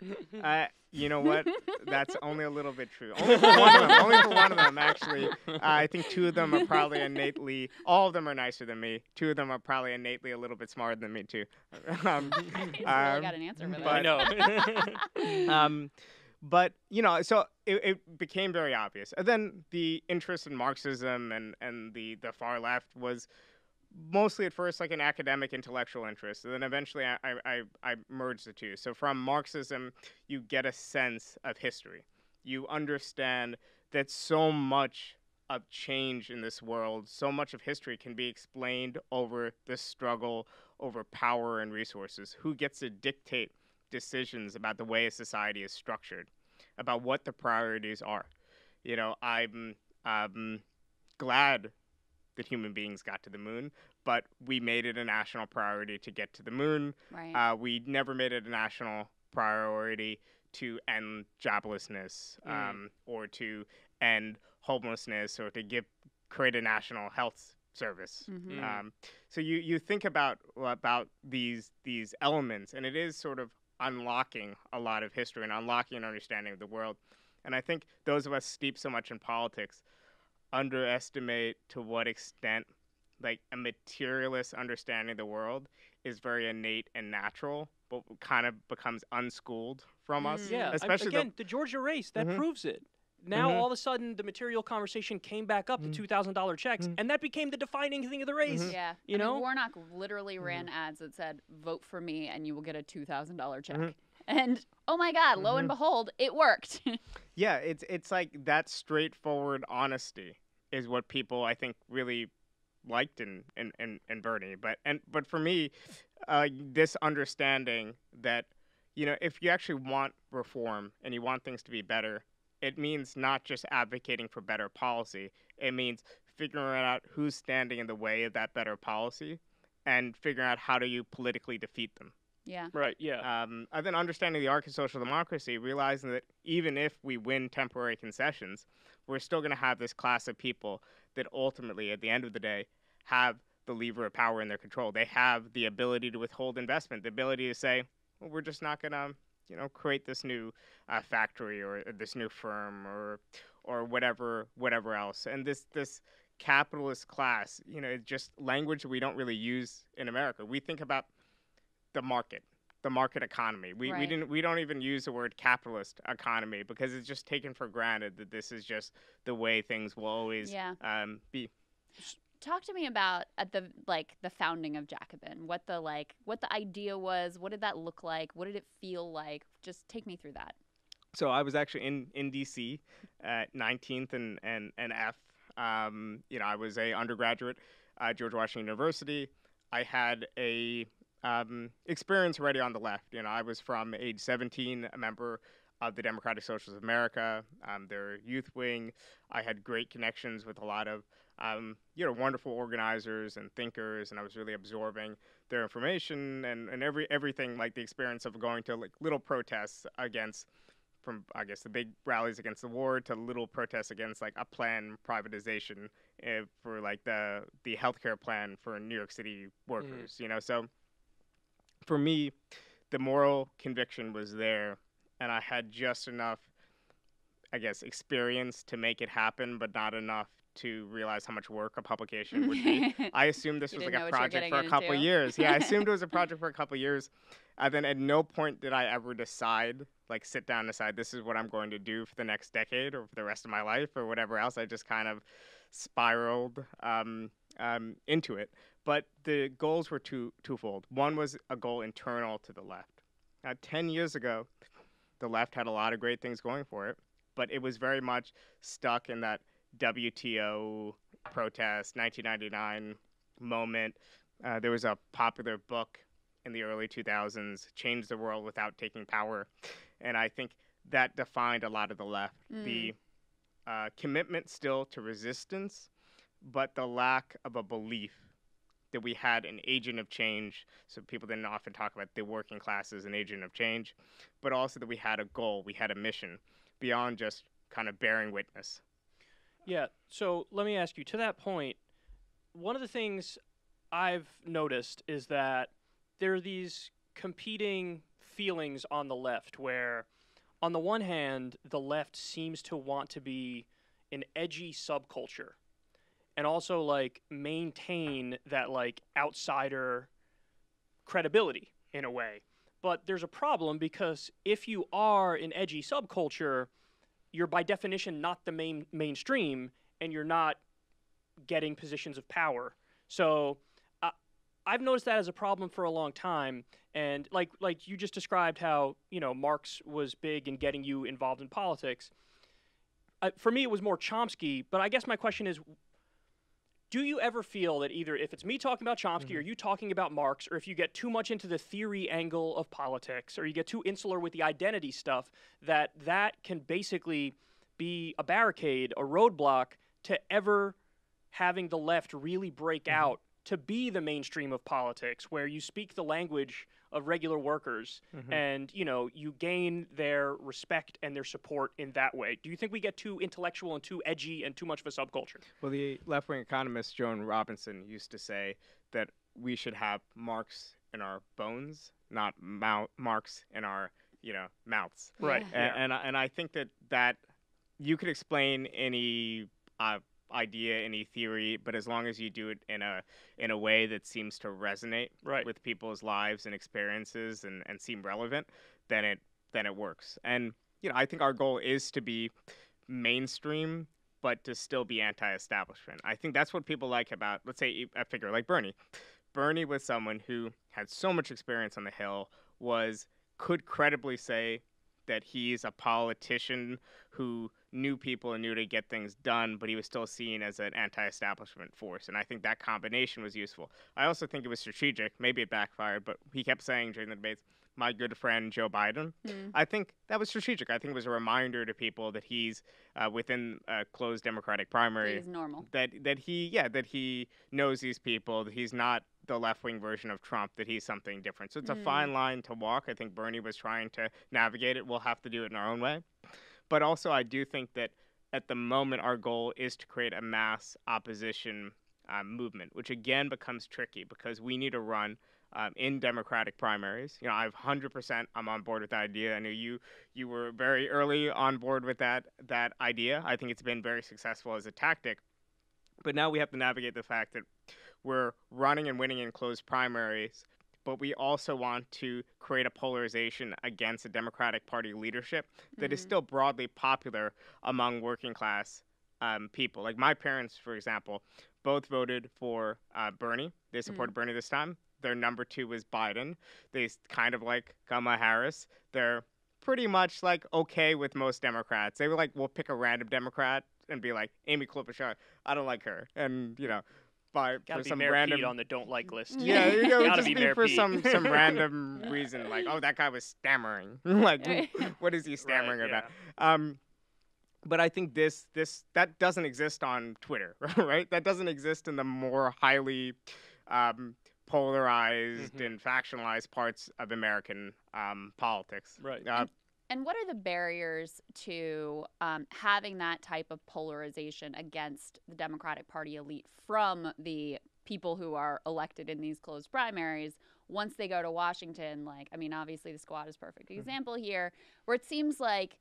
You know what? That's only a little bit true. Only for one of them, actually. I think 2 of them are probably innately, all of them are nicer than me. 2 of them are probably innately a little bit smarter than me, too. He's really got an answer for that. I know. But, so it became very obvious. And then the interest in Marxism and the far left was mostly at first like an academic intellectual interest, and then eventually I merged the two. So from Marxism, you get a sense of history. You understand that so much of change in this world, so much of history can be explained over the struggle over power and resources. Who gets to dictate decisions about the way a society is structured, about what the priorities are. You know, I'm glad that human beings got to the moon, but we made it a national priority to get to the moon. Right. We never made it a national priority to end joblessness, or to end homelessness, or to create a national health service. So you think about these elements, and it is sort of unlocking a lot of history and unlocking an understanding of the world. And I think those of us steeped so much in politics underestimate to what extent like a materialist understanding of the world is very innate and natural, but kind of becomes unschooled from us. Yeah, especially again, the Georgia race that proves it. Now all of a sudden the material conversation came back up, the $2,000 checks, and that became the defining thing of the race. Yeah, you know, Warnock literally ran ads that said, "Vote for me, and you will get a $2,000 check." And oh my God, lo and behold, it worked. Yeah, it's like that straightforward honesty is what people I think really liked in Bernie. But for me, this understanding that, you know, if you actually want reform and you want things to be better, it means not just advocating for better policy. It means figuring out who's standing in the way of that better policy and figuring out how do you politically defeat them. Yeah. Right, yeah. And then understanding the arc of social democracy, realizing that even if we win temporary concessions, we're still going to have this class of people that ultimately, at the end of the day, have the lever of power in their control. They have the ability to withhold investment, the ability to say, well, we're just not going to, you know, create this new factory or this new firm or whatever else. And this capitalist class, you know, it's just language we don't really use in America. We think about the market economy. We don't even use the word capitalist economy because it's just taken for granted that this is just the way things will always be. Talk to me about the founding of Jacobin. What the idea was. What did that look like? What did it feel like? Just take me through that. So I was actually in D.C. at 19th and F. You know, I was a undergraduate at George Washington University. I had a experience already on the left. You know, I was from age 17 a member of the Democratic Socialists of America, their youth wing. I had great connections with a lot of you know, wonderful organizers and thinkers, and I was really absorbing their information and everything, like the experience of going to like little protests against, from I guess the big rallies against the war to little protests against like a planned privatization for like the healthcare plan for New York City workers. You know, so for me, the moral conviction was there, and I had just enough, I guess, experience to make it happen, but not enough to realize how much work a publication would be. I assumed this was like a project for a couple of years. Yeah, I assumed it was a project for a couple of years. And then at no point did I ever decide, like sit down and decide this is what I'm going to do for the next decade or for the rest of my life or whatever else. I just kind of spiraled into it. But the goals were twofold. One was a goal internal to the left. Now, 10 years ago, the left had a lot of great things going for it, but it was very much stuck in that WTO protest, 1999 moment. There was a popular book in the early 2000s, Change the World Without Taking Power. And I think that defined a lot of the left. The commitment still to resistance, but the lack of a belief that we had an agent of change. So people didn't often talk about the working class as an agent of change, but also that we had a goal, we had a mission beyond just kind of bearing witness. Yeah, so let me ask you, to that point, one of the things I've noticed is that there are these competing feelings on the left where, on the one hand, the left seems to want to be an edgy subculture and also, like, maintain that, like, outsider credibility in a way. But there's a problem because if you are an edgy subculture, you're by definition not the mainstream, and you're not getting positions of power. So I've noticed that as a problem for a long time. And like you just described how, you know, Marx was big in getting you involved in politics. For me, it was more Chomsky. But I guess my question is, Do you ever feel that either if it's me talking about Chomsky or you talking about Marx, or if you get too much into the theory angle of politics or you get too insular with the identity stuff, that can basically be a barricade, a roadblock to ever having the left really break out to be the mainstream of politics, where you speak the language of regular workers and, you gain their respect and their support in that way? Do you think we get too intellectual and too edgy and too much of a subculture? Well, the left-wing economist Joan Robinson used to say that we should have Marx in our bones, not Marx in our, mouths. Right. And I think that you could explain any idea, any theory, but as long as you do it in a way that seems to resonate with people's lives and experiences and seem relevant, then it works. And I think our goal is to be mainstream, but to still be anti-establishment. I think that's what people like about, let's say, a figure like Bernie. Bernie was someone who had so much experience on the Hill, could credibly say that he's a politician who knew people and knew to get things done, but he was still seen as an anti-establishment force. And I think that combination was useful. I also think it was strategic. Maybe it backfired, but he kept saying during the debates, my good friend Joe Biden. I think that was strategic. I think it was a reminder to people that he's within a closed Democratic primary. He's normal. That he knows these people, that he's not the left-wing version of Trump, that he's something different. So it's a fine line to walk. I think Bernie was trying to navigate it. We'll have to do it in our own way. But also, I do think that at the moment, our goal is to create a mass opposition movement, which again becomes tricky because we need to run in Democratic primaries. I've 100%. I'm on board with that idea. I know you were very early on board with that idea. I think it's been very successful as a tactic. But now we have to navigate the fact that we're running and winning in closed primaries, but we also want to create a polarization against the Democratic Party leadership that is still broadly popular among working class people. Like my parents, for example, both voted for Bernie. They supported Bernie this time. Their number 2 was Biden. They kind of like Kamala Harris. They're pretty much like okay with most Democrats. They were like, we'll pick a random Democrat and be like, Amy Klobuchar, I don't like her. And, for some Mayor random Pete on the don't like list. Yeah, Gotta just be be Mayor for Pete. some random reason, like, oh, that guy was stammering. Like, what is he stammering Right, about? But I think that doesn't exist on Twitter, right? That doesn't exist in the more highly polarized and factionalized parts of American politics. Right. And what are the barriers to having that type of polarization against the Democratic Party elite from the people who are elected in these closed primaries once they go to Washington? Obviously the Squad is a perfect example here, where it seems like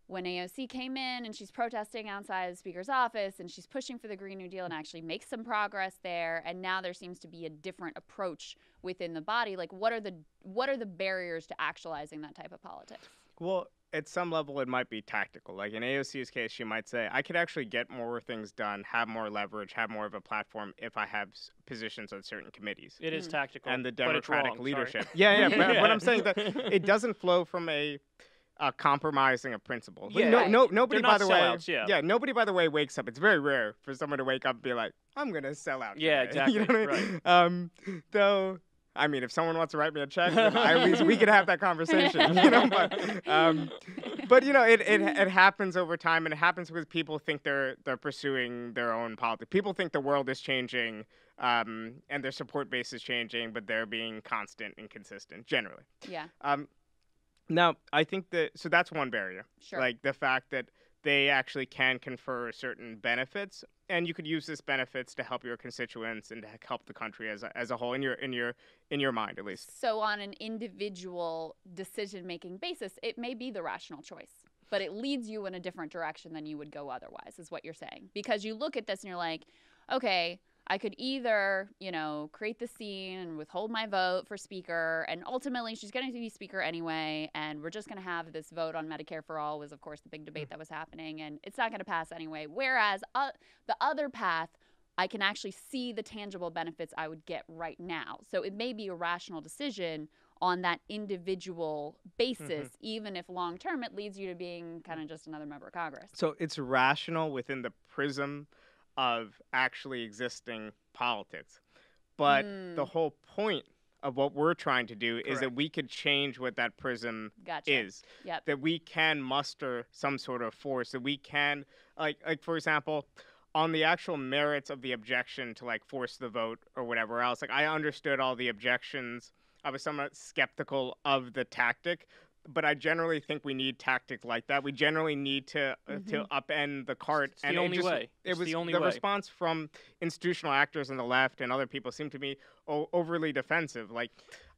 when AOC came in and she's protesting outside the Speaker's office and she's pushing for the Green New Deal and actually makes some progress there, and now there seems to be a different approach within the body. Like, what are the barriers to actualizing that type of politics? Well, at some level, it might be tactical. Like in AOC's case, she might say, I could actually get more things done, have more leverage, have more of a platform if I have positions on certain committees. It is tactical. And the but it's Democratic wrong. leadership. Sorry. Yeah. But what I'm saying that it doesn't flow from a compromising of principle. Yeah. Nobody, They're by not the way, sellouts, nobody, by the way, wakes up. It's very rare for someone to wake up and be like, I'm going to sell out. Yeah, today. exactly. You know what I mean? Though, I mean, if someone wants to write me a check, then at least we could have that conversation. But it happens over time, and it happens because people think they're pursuing their own politics. People think the world is changing, and their support base is changing, but they're being constant and consistent generally. Yeah. Now, I think so that's one barrier. Sure. Like the fact that they actually can confer certain benefits, and you could use these benefits to help your constituents and to help the country as a whole in your mind, at least. So on an individual decision-making basis, it may be the rational choice, but it leads you in a different direction than you would go otherwise, is what you're saying. Because you look at this and you're like, okay, I could either, create the scene and withhold my vote for speaker, and ultimately she's going to be speaker anyway, and we're just going to have this vote on Medicare for all was, of course, the big debate that was happening, and it's not going to pass anyway. Whereas the other path, I can actually see the tangible benefits I would get right now. So it may be a rational decision on that individual basis, even if long-term it leads you to being kind of just another member of Congress. So it's rational within the prism of actually existing politics. But the whole point of what we're trying to do is that we could change what that prism is. Yep. That we can muster some sort of force. That we can, like for example, on the actual merits of the objection to like force the vote or whatever else. Like I understood all the objections. I was somewhat skeptical of the tactic, but I generally think we need tactics like that. We generally need to upend the cart. It's the only way. It was the only the way. response from institutional actors on the left and other people seemed to be overly defensive. Like,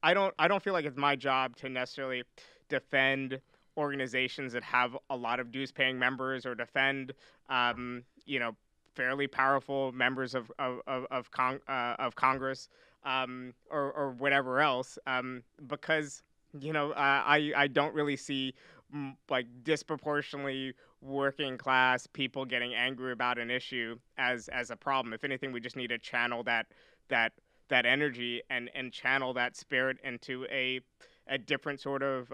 I don't feel like it's my job to necessarily defend organizations that have a lot of dues-paying members or defend, fairly powerful members of Congress or whatever else, because I don't really see like disproportionately working class people getting angry about an issue as a problem. If anything, we just need to channel that energy and channel that spirit into a different sort of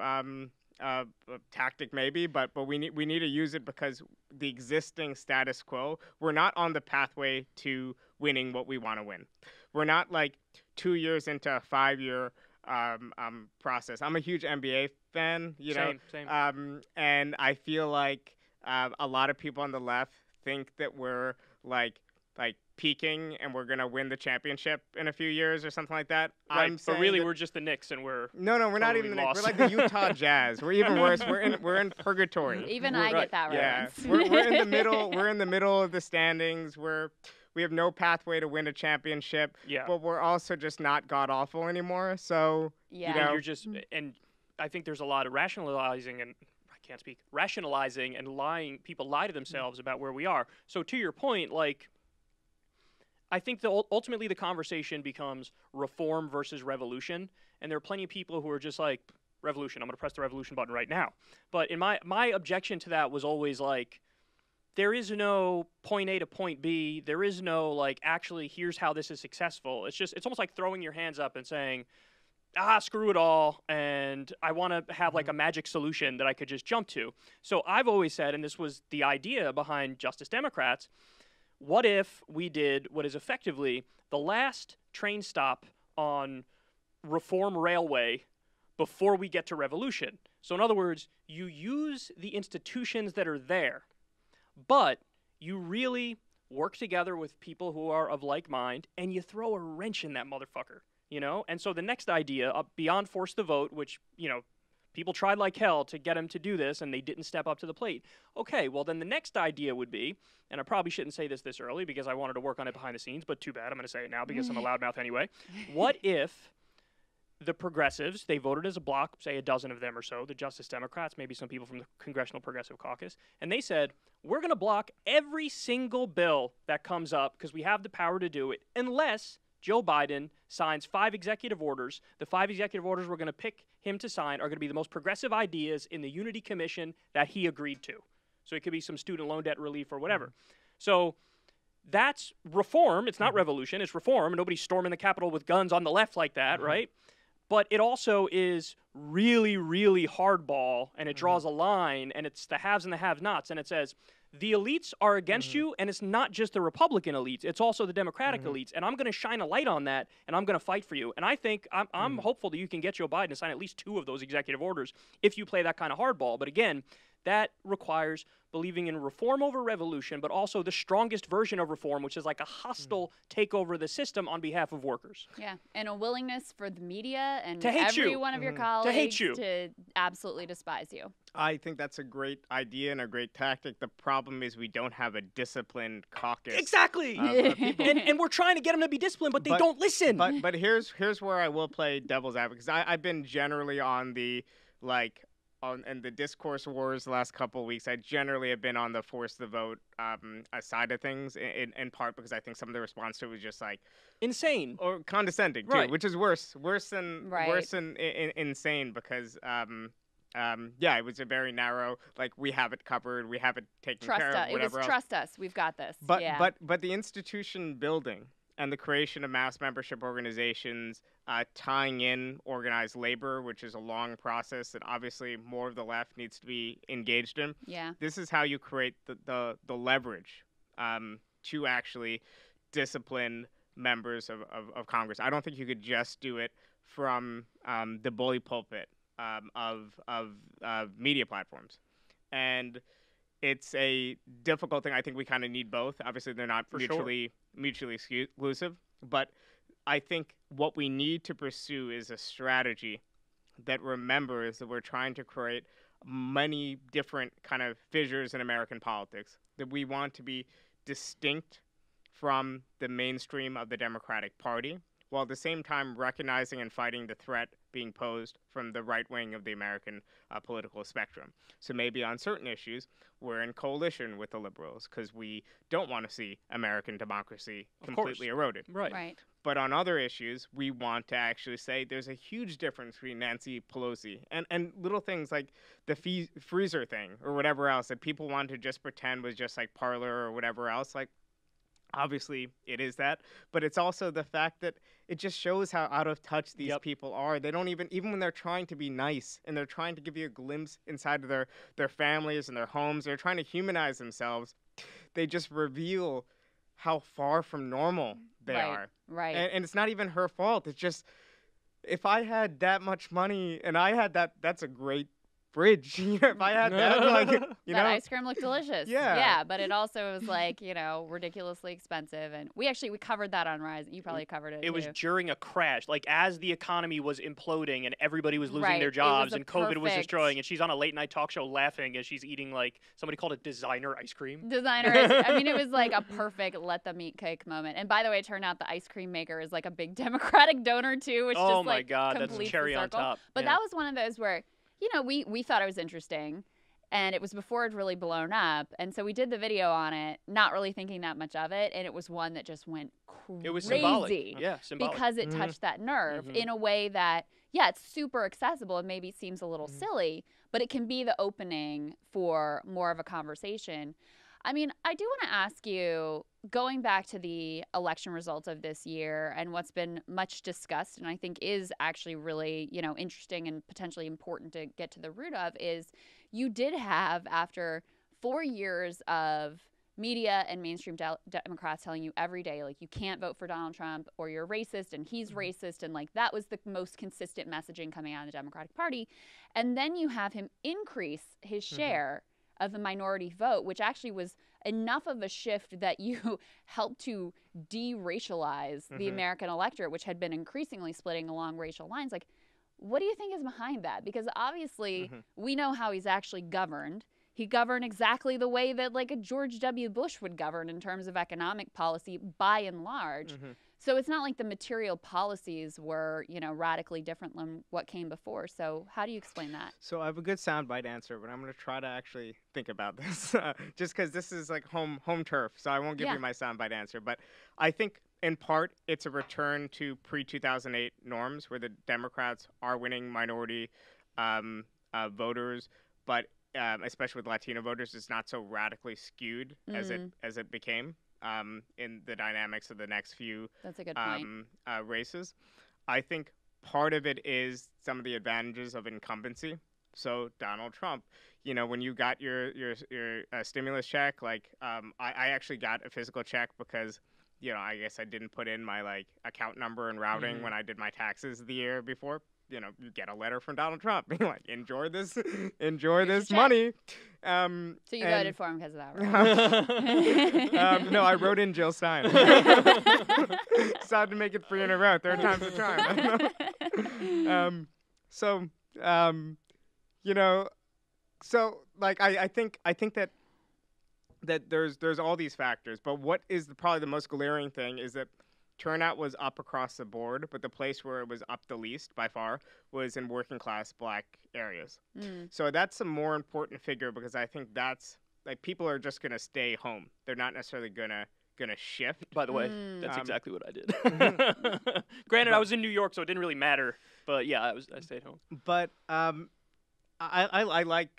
tactic maybe, but we need to use it because the existing status quo, we're not on the pathway to winning what we want to win. We're not like 2 years into a 5-year process. I'm a huge NBA fan, Same. And I feel like a lot of people on the left think that we're like peaking and we're gonna win the championship in a few years or something like that. Right, but really we're just the Knicks and we're we're not even the Knicks. We're like the Utah Jazz. We're even worse. We're in purgatory. Even I get that reference. Yeah, we're in the middle. We're in the middle of the standings. We have no pathway to win a championship. Yeah. But we're also just not god awful anymore. So you're just, and I think there's a lot of rationalizing and lying. People lie to themselves about where we are. So to your point, like, I think ultimately the conversation becomes reform versus revolution, and there are plenty of people who are just like, revolution, I'm going to press the revolution button right now. But in my objection to that was always like, there is no point A to point B. There is no like, actually, here's how this is successful. It's almost like throwing your hands up and saying, screw it all, and I want to have like a magic solution that I could just jump to. So I've always said, and this was the idea behind Justice Democrats, what if we did what is effectively the last train stop on reform railway before we get to revolution? So in other words, you use the institutions that are there, but you really work together with people who are of like mind, and you throw a wrench in that motherfucker, And so the next idea, beyond force the vote, which, people tried like hell to get him to do this, and they didn't step up to the plate. Okay, well, then the next idea would be, and I probably shouldn't say this early because I wanted to work on it behind the scenes, but too bad, I'm going to say it now because I'm a loudmouth anyway. What if the progressives, they voted as a block, say a dozen of them or so, the Justice Democrats, maybe some people from the Congressional Progressive Caucus, and they said, we're going to block every single bill that comes up because we have the power to do it, unless Joe Biden signs 5 executive orders. The 5 executive orders we're going to pick him to sign are going to be the most progressive ideas in the Unity Commission that he agreed to. So it could be some student loan debt relief or whatever. So that's reform. It's not revolution. It's reform. Nobody's storming the Capitol with guns on the left like that, right? But it also is really, really hardball, and it draws a line, and it's the haves and the have-nots, and it says, the elites are against you, and it's not just the Republican elites, it's also the Democratic elites, and I'm going to shine a light on that, and I'm going to fight for you. And I think I'm hopeful that you can get Joe Biden to sign at least 2 of those executive orders if you play that kind of hardball. But again, that requires believing in reform over revolution, but also the strongest version of reform, which is like a hostile takeover of the system on behalf of workers. Yeah, and a willingness for the media and to hate every you. one of your colleagues to hate you. To absolutely despise you. I think that's a great idea and a great tactic. The problem is we don't have a disciplined caucus. Exactly. And we're trying to get them to be disciplined, but they don't listen. But here's where I will play devil's advocate, because I've been generally on the and the discourse wars the last couple of weeks. I generally have been on the force the vote side of things, in part because I think some of the response to it was just like insane or condescending too, right. which is worse than insane because it was a very narrow, like, we have it covered, we have it taken care of, whatever else. Trust us, we've got this. But the institution building and the creation of mass membership organizations, tying in organized labor, which is a long process that obviously more of the left needs to be engaged in. Yeah. This is how you create the leverage to actually discipline members of Congress. I don't think you could just do it from the bully pulpit of media platforms. And it's a difficult thing. I think we kind of need both. Obviously, they're not mutually exclusive. But I think what we need to pursue is a strategy that remembers that we're trying to create many different kind of fissures in American politics, that we want to be distinct from the mainstream of the Democratic Party, while at the same time recognizing and fighting the threat being posed from the right wing of the American political spectrum. So maybe on certain issues, we're in coalition with the liberals because we don't want to see American democracy completely eroded. Right. But on other issues, we want to actually say there's a huge difference between Nancy Pelosi and little things like the freezer thing or whatever else that people want to just pretend was just like Parler or whatever else. Like, obviously, it is that, but it's also the fact that it just shows how out of touch these people are. They don't even when they're trying to be nice and they're trying to give you a glimpse inside of their families and their homes, they're trying to humanize themselves, they just reveal how far from normal they are. Right. And it's not even her fault. It's just, if I had that much money and I had that's a great fridge. If I had that, like, that ice cream looked delicious. Yeah. Yeah, but it also was like, ridiculously expensive. And we covered that on Rise. You probably covered it. It was during a crash, like as the economy was imploding and everybody was losing their jobs and COVID was destroying. And she's on a late night talk show laughing as she's eating, like, somebody called it designer ice cream. Designer ice cream. I mean, it was like a perfect let the meat cake moment. And by the way, it turned out the ice cream maker is like a big Democratic donor too, which oh just my like God, completes that's cherry the on circle. top. But that was one of those where, we thought it was interesting, and it was before it really blown up, and so we did the video on it, not really thinking that much of it, and it was one that just went crazy. It was symbolic. Yeah, symbolic. Because it touched that nerve in a way that, it's super accessible and maybe seems a little silly, but it can be the opening for more of a conversation. I mean, I do want to ask you, going back to the election results of this year and what's been much discussed, and I think is actually really, interesting and potentially important to get to the root of, is you did have, after 4 years of media and mainstream Democrats telling you every day, like, you can't vote for Donald Trump or you're racist and he's racist, and like that was the most consistent messaging coming out of the Democratic Party. And then you have him increase his share of the minority vote, which actually was enough of a shift that you helped to de-racialize the American electorate, which had been increasingly splitting along racial lines. Like, what do you think is behind that? Because obviously we know how he's actually governed. He governed exactly the way that like a George W. Bush would govern in terms of economic policy by and large. So it's not like the material policies were, radically different than what came before. So how do you explain that? So I have a good soundbite answer, but I'm going to try to actually think about this, just because this is like home turf. So I won't give you my soundbite answer. But I think in part it's a return to pre-2008 norms where the Democrats are winning minority voters, but especially with Latino voters, it's not so radically skewed as it became. In the dynamics of the next few That's a good point. Races. I think part of it is some of the advantages of incumbency. So Donald Trump, when you got your stimulus check, like I actually got a physical check because, I guess I didn't put in my like account number and routing when I did my taxes the year before. You get a letter from Donald Trump being like, enjoy this money. So you voted for him because of that, right? No, I wrote in Jill Stein. Decided to make it 3 in a row, third time's the charm. So I think that there's all these factors, but what is probably the most glaring thing is that turnout was up across the board, but the place where it was up the least by far was in working class Black areas. So that's a more important figure because I think that's like people are just gonna stay home. They're not necessarily gonna shift. By the way, that's exactly what I did. Granted, I was in New York, so it didn't really matter. But yeah, I stayed home. But I like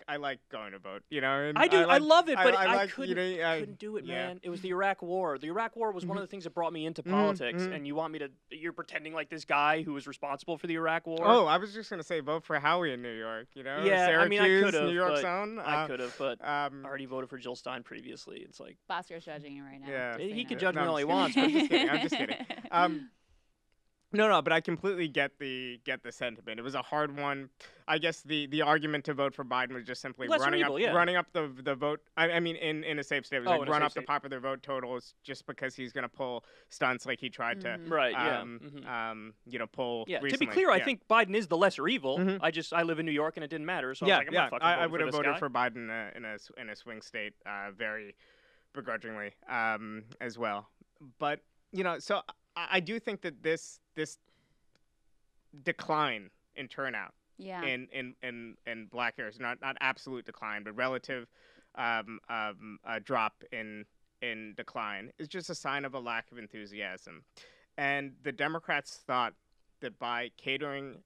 going to vote, you know. And I do. I love it, but I like, couldn't, couldn't do it, yeah. man. It was the Iraq War. The Iraq War was one of the things that brought me into politics, and you want me to? You're pretending like this guy who was responsible for the Iraq War. Oh, I was just gonna say vote for Howie in New York. You know, yeah. Syracuse, I mean, I could have, New York's own. I could have, but I already voted for Jill Stein previously. It's like Bosco's judging you right now. Yeah, he could judge judge me all he wants. wants. I'm just kidding. No, but I completely get the sentiment. It was a hard one. I guess the argument to vote for Biden was just simply running up the vote. I mean, in a safe state, it was like run up the popular vote totals just because he's going to pull stunts like he tried to. Right. Pull. Yeah. Recently. To be clear, I think Biden is the lesser evil. I live in New York and it didn't matter. So I would have voted guy. for Biden in a swing state very begrudgingly as well. But so. I do think that this decline in turnout in black areas, not absolute decline, but relative drop in decline, is just a sign of a lack of enthusiasm. And the Democrats thought that by catering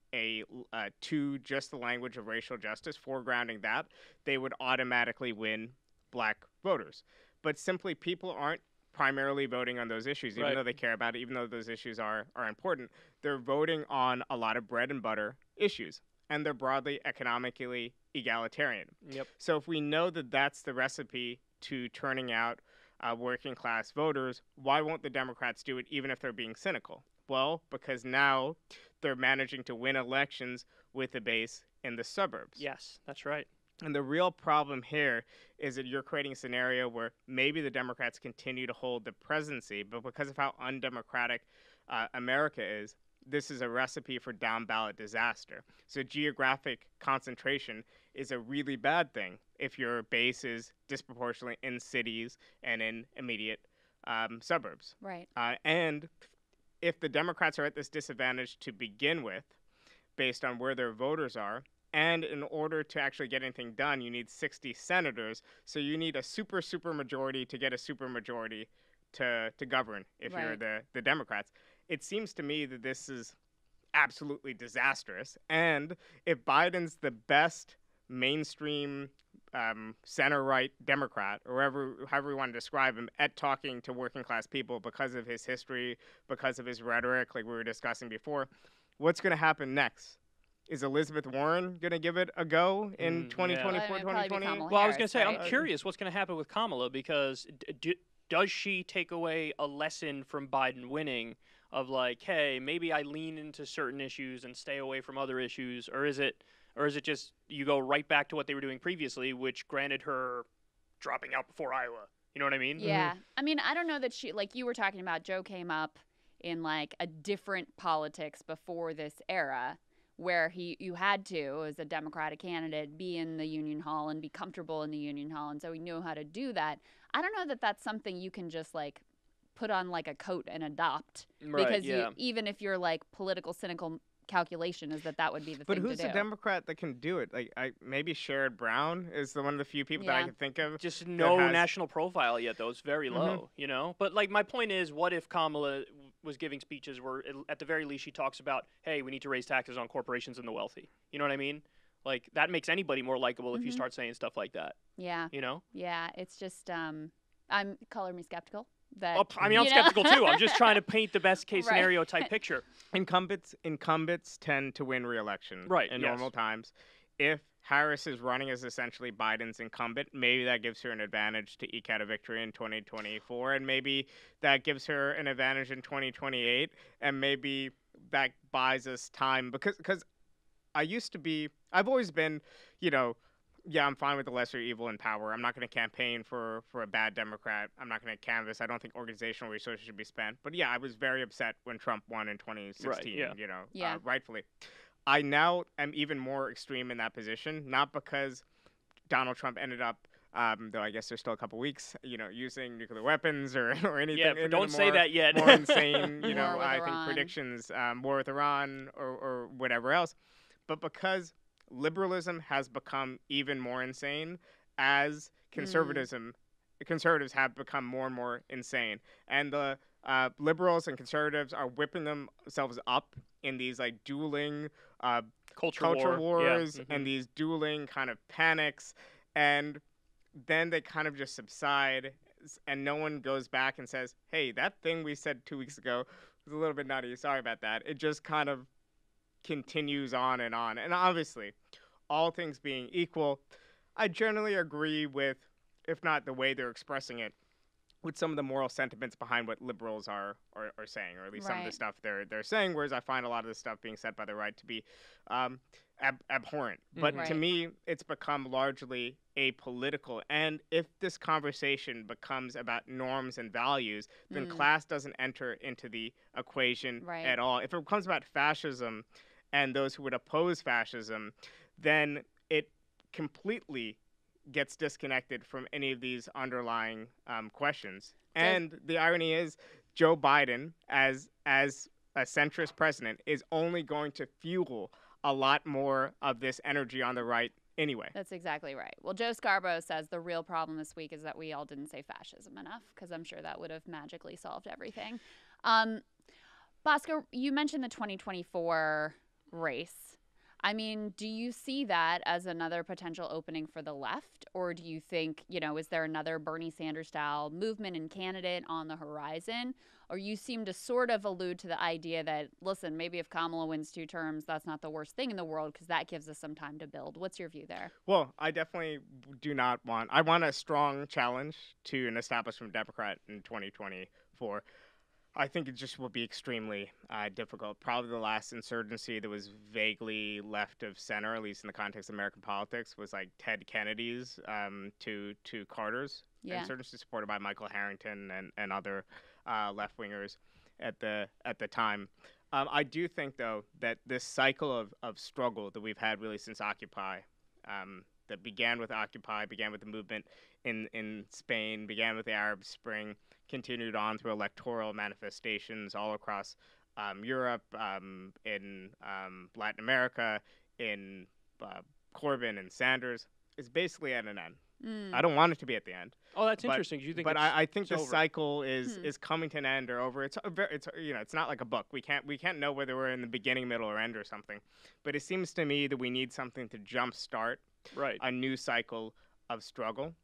to just the language of racial justice, foregrounding that, they would automatically win black voters. But simply people aren't primarily voting on those issues, even though they care about it, even though those issues are important. They're voting on a lot of bread and butter issues, and they're broadly economically egalitarian. Yep. So if we know that that's the recipe to turning out working class voters, why won't the Democrats do it even if they're being cynical? Well, because now they're managing to win elections with a base in the suburbs. Yes, that's right. And the real problem here is that you're creating a scenario where maybe the Democrats continue to hold the presidency, but because of how undemocratic America is, this is a recipe for down-ballot disaster. So geographic concentration is a really bad thing if your base is disproportionately in cities and in immediate suburbs. Right. And if the Democrats are at this disadvantage to begin with, based on where their voters are, and in order to actually get anything done, you need 60 senators. So you need a super majority to get a super majority to govern if you're the Democrats. It seems to me that this is absolutely disastrous. And if Biden's the best mainstream center-right Democrat, or however you want to describe him, at talking to working class people because of his history, because of his rhetoric, like we were discussing before, what's going to happen next? Is Elizabeth Warren going to give it a go in 2024, 2020? Well, I was going to say, I'm curious what's going to happen with Kamala, because does she take away a lesson from Biden winning of like, hey, maybe I lean into certain issues and stay away from other issues, or is it just you go right back to what they were doing previously, which granted her dropping out before Iowa? You know what I mean? Yeah. Mm-hmm. I mean, I don't know that she, like you were talking about, Joe came up in like a different politics before this era, where you had to, as a Democratic candidate, be in the Union Hall and be comfortable in the Union Hall, and so he knew how to do that. I don't know that that's something you can just like put on like a coat and adopt, because even if you're like political cynical calculation is that would be the thing to do. But who's the Democrat that can do it? Like, maybe Sherrod Brown is one of the few people that I can think of. Just no national profile yet, though. It's very low, you know? But, like, my point is, what if Kamala was giving speeches where, at the very least, she talks about, hey, we need to raise taxes on corporations and the wealthy. You know what I mean? Like, that makes anybody more likable if you start saying stuff like that. Yeah. You know? Yeah, it's just, color me skeptical. I'm skeptical too. I'm just trying to paint the best case scenario type picture. Incumbents tend to win re-election in normal times. If Harris is running as essentially Biden's incumbent, maybe that gives her an advantage to eke out a victory in 2024, and maybe that gives her an advantage in 2028, and maybe that buys us time because I've always been, I'm fine with the lesser evil in power. I'm not going to campaign for a bad Democrat. I'm not going to canvass. I don't think organizational resources should be spent. But yeah, I was very upset when Trump won in 2016, rightfully. I now am even more extreme in that position, not because Donald Trump ended up, though I guess there's still a couple weeks, using nuclear weapons or anything. Yeah, don't say that yet. More insane, I think predictions, war with Iran or whatever else. But because liberalism has become even more insane as conservatives have become more and more insane. And the liberals and conservatives are whipping themselves up in these like dueling culture wars and these dueling kind of panics, and then they kind of just subside, and no one goes back and says, hey, that thing we said 2 weeks ago was a little bit nutty. Sorry about that. It just kind of continues on. And obviously, all things being equal, I generally agree with, if not the way they're expressing it, with some of the moral sentiments behind what liberals are saying, or at least some of the stuff they're saying, whereas I find a lot of the stuff being said by the right to be abhorrent. But to me, it's become largely apolitical. And if this conversation becomes about norms and values, then class doesn't enter into the equation at all. If it becomes about fascism and those who would oppose fascism, then it completely gets disconnected from any of these underlying questions. And the irony is, Joe Biden, as a centrist president, is only going to fuel a lot more of this energy on the right anyway. That's exactly right. Well, Joe Scarborough says the real problem this week is that we all didn't say fascism enough, because I'm sure that would have magically solved everything. Bhaskar, you mentioned the 2024 race. I mean, do you see that as another potential opening for the left? Or do you think, is there another Bernie Sanders-style movement and candidate on the horizon? Or you seem to sort of allude to the idea that, listen, maybe if Kamala wins 2 terms, that's not the worst thing in the world, because that gives us some time to build. What's your view there? Well, I definitely I want a strong challenge to an establishment Democrat in 2024. I think it just will be extremely difficult. Probably the last insurgency that was vaguely left of center, at least in the context of American politics, was like Ted Kennedy's to Carter's insurgency, supported by Michael Harrington and other left-wingers at the time. I do think, though, that this cycle of struggle that we've had really since Occupy, that began with Occupy, began with the movement in Spain, began with the Arab Spring, continued on through electoral manifestations all across Europe, in Latin America, in Corbyn and Sanders, is basically at an end. I don't want it to be at the end. Oh, that's interesting. You think? But I think the cycle is coming to an end or over. It's not like a book. We can't know whether we're in the beginning, middle, or end or something. But it seems to me that we need something to jumpstart a new cycle of struggle,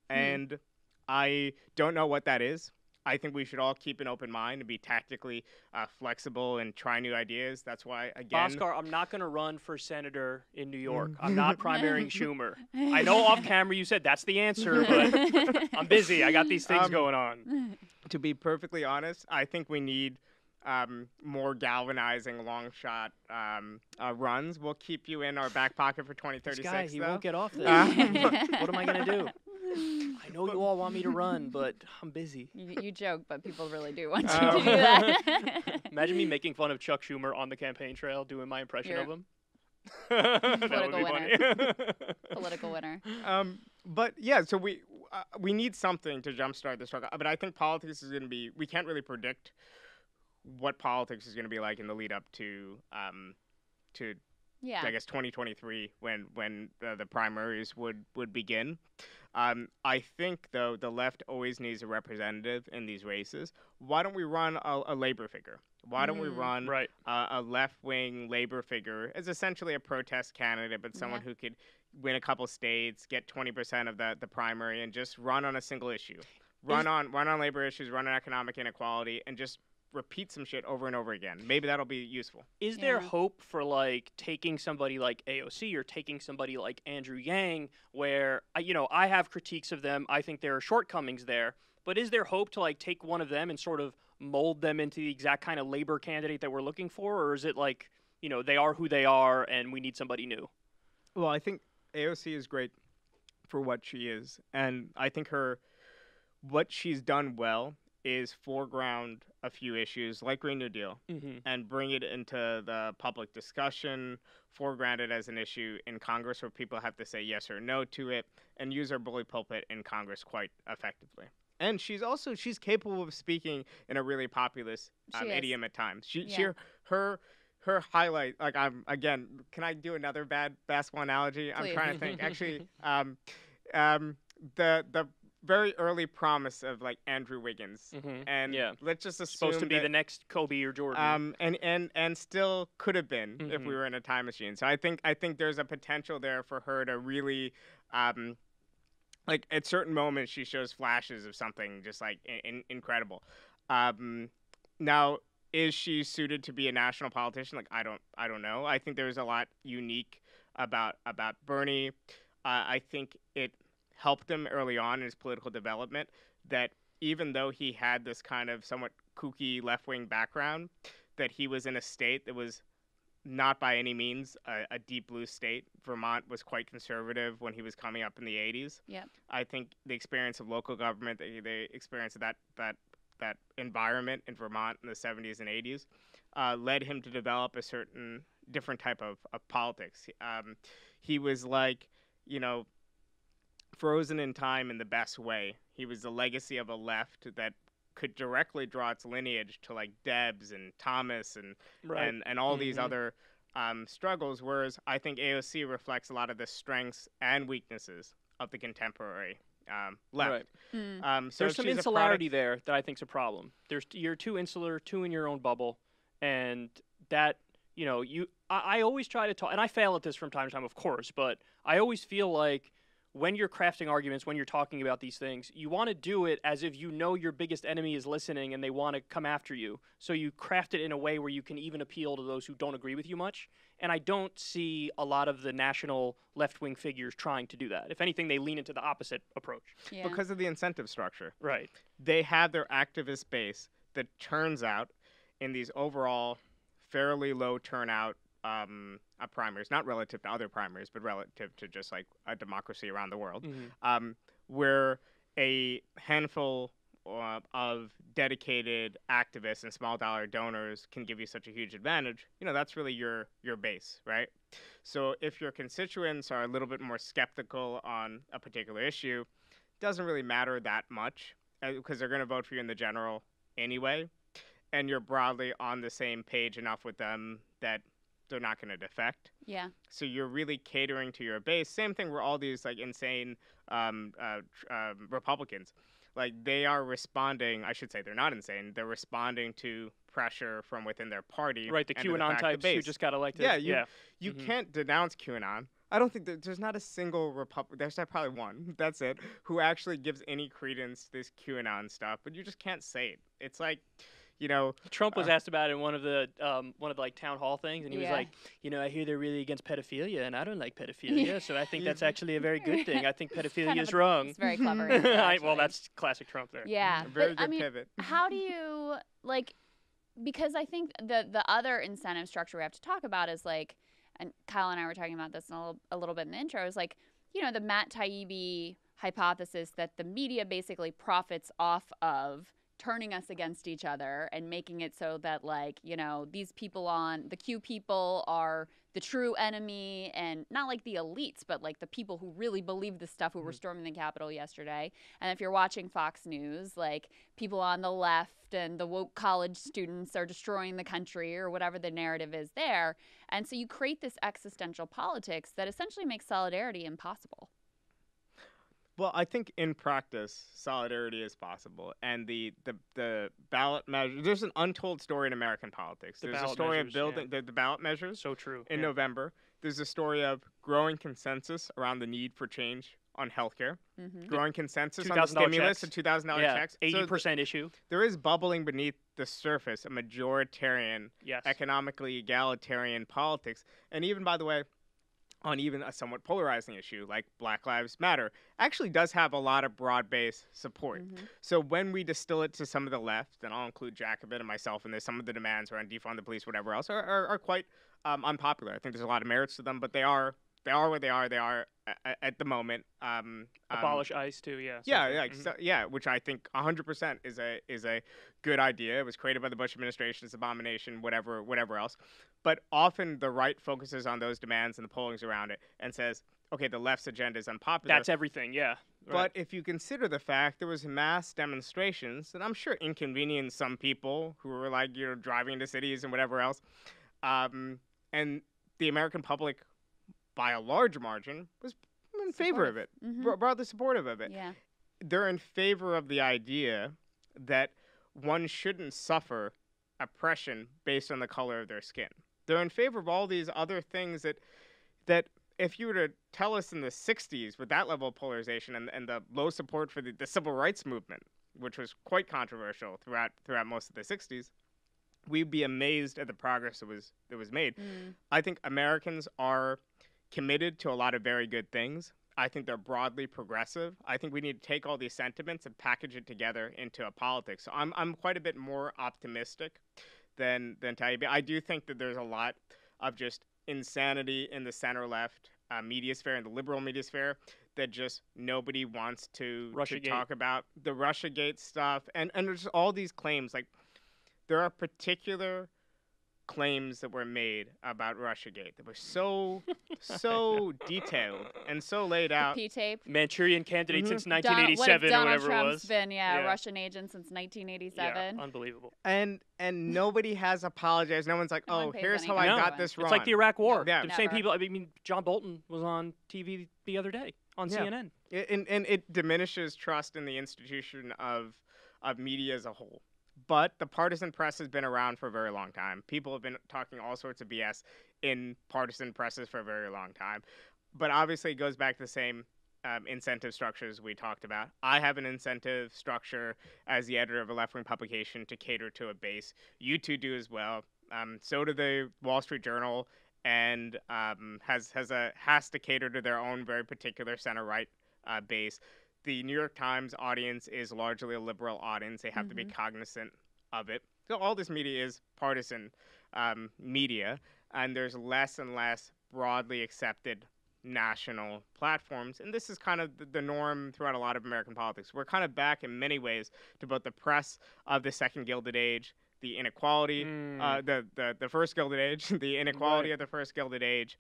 and I don't know what that is. I think we should all keep an open mind and be tactically flexible and try new ideas. That's why, again... Bhaskar, I'm not going to run for senator in New York. I'm not primarying Schumer. I know off camera you said that's the answer, but I'm busy. I got these things going on. To be perfectly honest, I think we need more galvanizing long shot runs. We'll keep you in our back pocket for 2036, this guy, he though. Won't get off this. What am I going to do? I know you all want me to run, but I'm busy. You joke, but people really do want you to do that. Imagine me making fun of Chuck Schumer on the campaign trail, doing my impression of him. Political winner. Political winner. But yeah, so we need something to jumpstart the struggle. But I think politics is going to be. We can't really predict what politics is going to be like in the lead up to I guess 2023 when the primaries would begin. I think, though, the left always needs a representative in these races. Why don't we run a labor figure? Why don't we run a left-wing labor figure as essentially a protest candidate, but someone who could win a couple states, get 20% of the primary, and just run on a single issue? Run on labor issues, run on economic inequality, and just repeat some shit over and over again. Maybe that'll be useful. Is there hope for like taking somebody like AOC or taking somebody like Andrew Yang, where I have critiques of them, I think there are shortcomings there, but is there hope to like take one of them and sort of mold them into the exact kind of labor candidate that we're looking for, or is it like they are who they are and we need somebody new? Well, I think AOC is great for what she is, and I think what she's done well is foreground a few issues like Green New Deal and bring it into the public discussion, foreground it as an issue in Congress where people have to say yes or no to it, and use her bully pulpit in Congress quite effectively. And she's capable of speaking in a really populist idiom at times. Her highlight, like can I do another bad basketball analogy? Please. I'm trying to think. Actually, very early promise of like Andrew Wiggins, and let's just assume supposed to be the next Kobe or Jordan. And still could have been if we were in a time machine. So I think there's a potential there for her to really, like at certain moments she shows flashes of something just like incredible. Now, is she suited to be a national politician? Like I don't know. I think there's a lot unique about Bernie. I think it helped him early on in his political development that even though he had this kind of somewhat kooky left-wing background, that he was in a state that was not by any means a deep blue state. Vermont was quite conservative when he was coming up in the 80s. Yeah. I think the experience of local government, the experience of that environment in Vermont in the 70s and 80s led him to develop a certain different type of politics. He was like, frozen in time in the best way. He was the legacy of a left that could directly draw its lineage to like Debs and Thomas and all these other struggles, whereas I think AOC reflects a lot of the strengths and weaknesses of the contemporary left. Right. So there's some insularity there that I think is a problem. You're too insular, too in your own bubble, and that I always try to talk, and I fail at this from time to time, of course, but I always feel like when you're crafting arguments, when you're talking about these things, you want to do it as if your biggest enemy is listening and they want to come after you. So you craft it in a way where you can even appeal to those who don't agree with you much. And I don't see a lot of the national left-wing figures trying to do that. If anything, they lean into the opposite approach. Yeah. Because of the incentive structure. Right. They have their activist base that turns out in these overall fairly low turnout primaries, not relative to other primaries, but relative to just like a democracy around the world, where a handful of dedicated activists and small dollar donors can give you such a huge advantage. That's really your base, right? So if your constituents are a little bit more skeptical on a particular issue, it doesn't really matter that much because they're going to vote for you in the general anyway, and you're broadly on the same page enough with them that they're not going to defect. Yeah. So you're really catering to your base. Same thing where all these like insane Republicans, like they are responding. I should say they're not insane. They're responding to pressure from within their party. Right. The QAnon types who just got elected. Yeah. You can't denounce QAnon. I don't think there's not a single Republican. There's probably one. That's it. Who actually gives any credence to this QAnon stuff. But you just can't say it. It's like, Trump was asked about it in one of the like town hall things, and he was like, I hear they're really against pedophilia, and I don't like pedophilia, so I think that's actually a very good thing. I think pedophilia is wrong. It's very clever. Well, that's classic Trump there. Yeah, very good pivot. How do you because I think the other incentive structure we have to talk about is like, and Kyle and I were talking about this a little bit in the intro, is like, the Matt Taibbi hypothesis that the media basically profits off of turning us against each other and making it so that these people on the Q people are the true enemy, and not like the elites, but like the people who really believe this stuff, who were storming the Capitol yesterday. And if you're watching Fox News, like people on the left and the woke college students are destroying the country, or whatever the narrative is there. And so you create this existential politics that essentially makes solidarity impossible. Well, I think in practice, solidarity is possible, and the ballot measure. There's an untold story in American politics. There's a story of building the ballot measures. So true. In November, there's a story of growing consensus around the need for change on healthcare, growing consensus on the stimulus and $2,000 checks. 80% issue. There is bubbling beneath the surface a majoritarian, economically egalitarian politics, and even, by the way, on even a somewhat polarizing issue like Black Lives Matter, actually does have a lot of broad-based support. So when we distill it to some of the left, and I'll include Jacobin and myself in this, some of the demands around defund the police, whatever else, are quite unpopular. I think there's a lot of merits to them, but they are where they are at the moment. Abolish ICE too, yeah. Yeah, which I think 100% is a good idea. It was created by the Bush administration, it's an abomination, whatever else. But often the right focuses on those demands and the pollings around it and says, okay, the left's agenda is unpopular. That's everything, yeah. Right. But if you consider the fact there was mass demonstrations, and I'm sure inconvenienced some people who were like, driving into cities and whatever else, and the American public, by a large margin, was in favor of it, broadly supportive of it. Yeah. they're in favor of the idea that one shouldn't suffer oppression based on the color of their skin. They're in favor of all these other things that if you were to tell us in the 60s with that level of polarization and the low support for the civil rights movement, which was quite controversial throughout most of the 60s, we'd be amazed at the progress that was made. I think Americans are committed to a lot of very good things. I think they're broadly progressive. I think we need to take all these sentiments and package it together into a politics. So I'm quite a bit more optimistic than Taibbi. I do think that there's a lot of just insanity in the center-left media sphere and the liberal media sphere that just nobody wants to talk about. The Russiagate stuff. And there's all these claims. Like, there are particular claims that were made about Russiagate that were so detailed and so laid out. P-tape. Manchurian candidate since 1987 or whatever Donald it was. Trump's been, Russian agent since 1987. Yeah, unbelievable. And nobody has apologized. No one's like, No one pays here's any how I attention. got this wrong. It's like the Iraq War. Yeah. The same Never. people. I mean, John Bolton was on TV the other day on CNN. And it diminishes trust in the institution of media as a whole. But the partisan press has been around for a very long time. People have been talking all sorts of BS in partisan presses for a very long time. But obviously, it goes back to the same incentive structures we talked about. I have an incentive structure as the editor of a left-wing publication to cater to a base. You two do as well. So do the Wall Street Journal, and has to cater to their own very particular center-right base. The New York Times audience is largely a liberal audience. They have to be cognizant of it. So all this media is partisan media, and there's less and less broadly accepted national platforms. And this is kind of the norm throughout a lot of American politics. We're kind of back in many ways to both the press of the Second Gilded Age, the inequality, the First Gilded Age, the inequality of the First Gilded Age,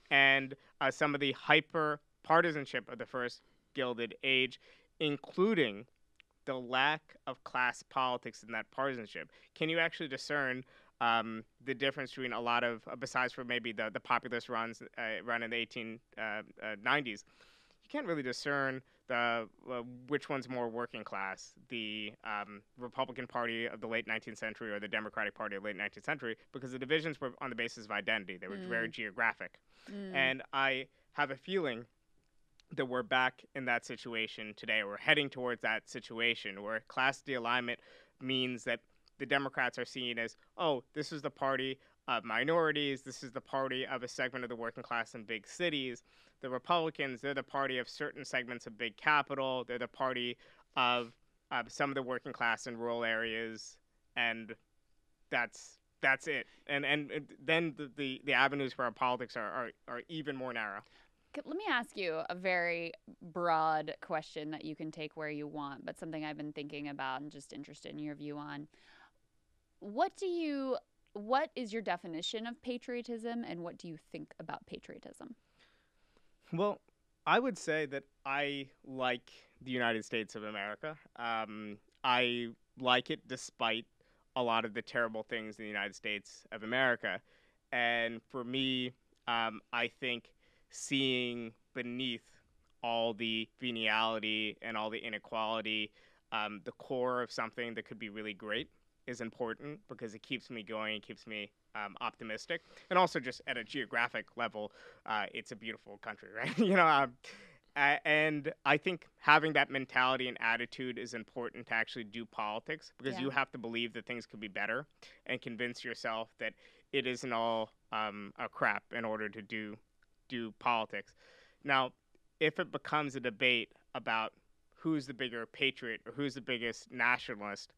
and some of the hyper partisanship of the First Gilded Age, including the lack of class politics in that partisanship. Can you actually discern the difference between a lot of, besides for maybe the populist run in the 1890s, you can't really discern which one's more working class, the Republican Party of the late 19th century or the Democratic Party of the late 19th century, because the divisions were on the basis of identity. They were very geographic. And I have a feeling that we're back in that situation today. We're heading towards that situation where class de-alignment means that the Democrats are seen as, this is the party of minorities. This is the party of a segment of the working class in big cities. The Republicans, they're the party of certain segments of big capital. They're the party of some of the working class in rural areas. And that's it. And then the avenues for our politics are even more narrow. Let me ask you a very broad question that you can take where you want, but something I've been thinking about and just interested in your view on. What is your definition of patriotism, and what do you think about patriotism? Well, I would say that I like the United States of America. I like it despite a lot of the terrible things in the United States of America. And for me, I think seeing beneath all the venality and all the inequality, the core of something that could be really great is important because it keeps me going, it keeps me optimistic. And also just at a geographic level, it's a beautiful country, right? And I think having that mentality and attitude is important to actually do politics because you have to believe that things could be better and convince yourself that it isn't all a crap in order to do politics. Now, if it becomes a debate about who's the bigger patriot or who's the biggest nationalist,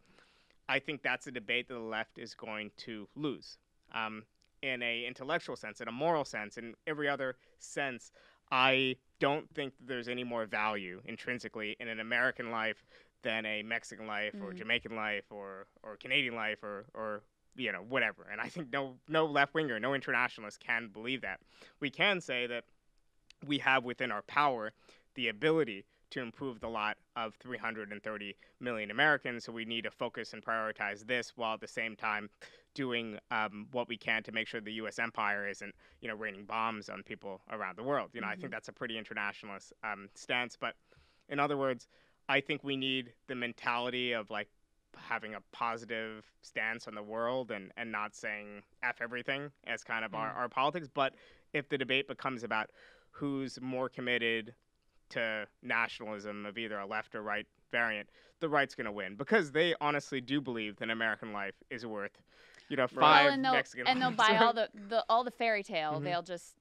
I think that's a debate that the left is going to lose. In a intellectual sense, in a moral sense, in every other sense, I don't think that there's any more value intrinsically in an American life than a Mexican life or Jamaican life or Canadian life or whatever. And I think no left-winger, no internationalist can believe that. We can say that we have within our power the ability to improve the lot of 330 million Americans, so we need to focus and prioritize this while at the same time doing what we can to make sure the U.S. empire isn't, raining bombs on people around the world. I think that's a pretty internationalist stance. But in other words, I think we need the mentality of like having a positive stance on the world and not saying F everything as kind of our politics. But if the debate becomes about who's more committed to nationalism of either a left or right variant, the right's going to win because they honestly do believe that American life is worth, 5 Mexican lives. And they'll buy all the fairy tale. They'll just,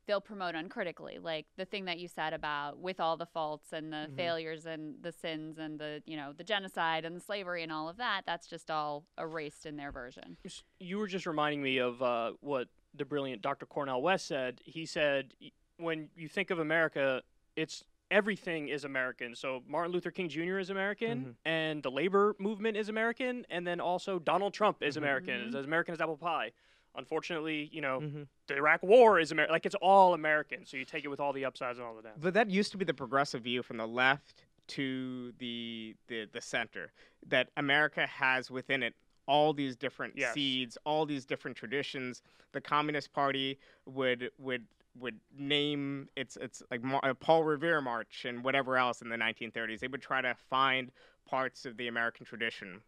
they'll promote uncritically. Like the thing that you said about with all the faults and the failures and the sins and the genocide and the slavery and all of that, that's just all erased in their version. You were just reminding me of what the brilliant Dr. Cornel West said. He said, when you think of America, it's everything is American. So Martin Luther King Jr. is American, and the labor movement is American, and then also Donald Trump is American, as American as apple pie. Unfortunately, the Iraq War is American. Like, it's all American. So you take it with all the upsides and all the downs. But that used to be the progressive view from the left to the center, that America has within it all these different seeds, all these different traditions. The Communist Party would name it's like Paul Revere March and whatever else in the 1930s. They would try to find parts of the American tradition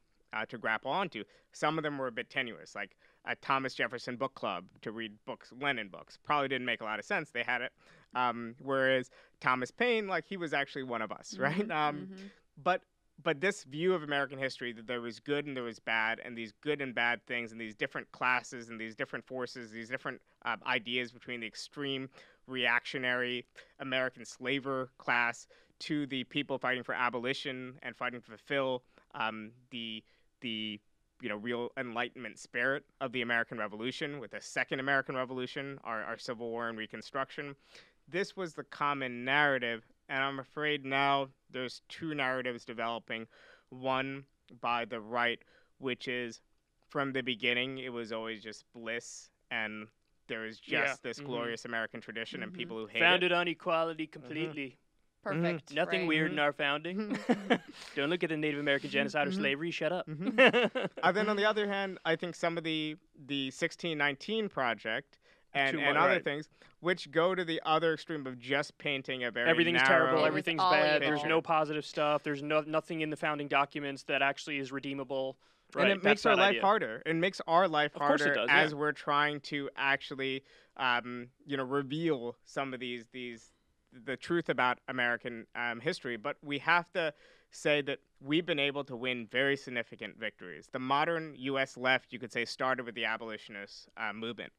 to grapple onto. Some of them were a bit tenuous, like a Thomas Jefferson book club to read books, Lenin books. Probably didn't make a lot of sense. They had it. Whereas Thomas Paine, like, he was actually one of us, right? But this view of American history, that there was good and there was bad, and these good and bad things, and these different classes and these different forces, these different ideas between the extreme reactionary American slaver class to the people fighting for abolition and fighting to fulfill the real Enlightenment spirit of the American Revolution, with the Second American Revolution, our Civil War and Reconstruction. This was the common narrative, and I'm afraid now there's two narratives developing. One by the right, which is from the beginning it was always just bliss, and there was just this glorious American tradition, and people who hate founded on equality completely. Perfect. Nothing weird in our founding. Don't look at the Native American genocide or slavery. Shut up. And then on the other hand, I think some of the 1619 Project and other things, which go to the other extreme of just painting a very everything's narrow, terrible, everything's bad. evil. There's no positive stuff. There's nothing in the founding documents that actually is redeemable. Right, and it makes our life harder. It makes our life harder as we're trying to actually, reveal some of the truth about American history. But we have to say that we've been able to win very significant victories. The modern U.S. left, you could say, started with the abolitionist movement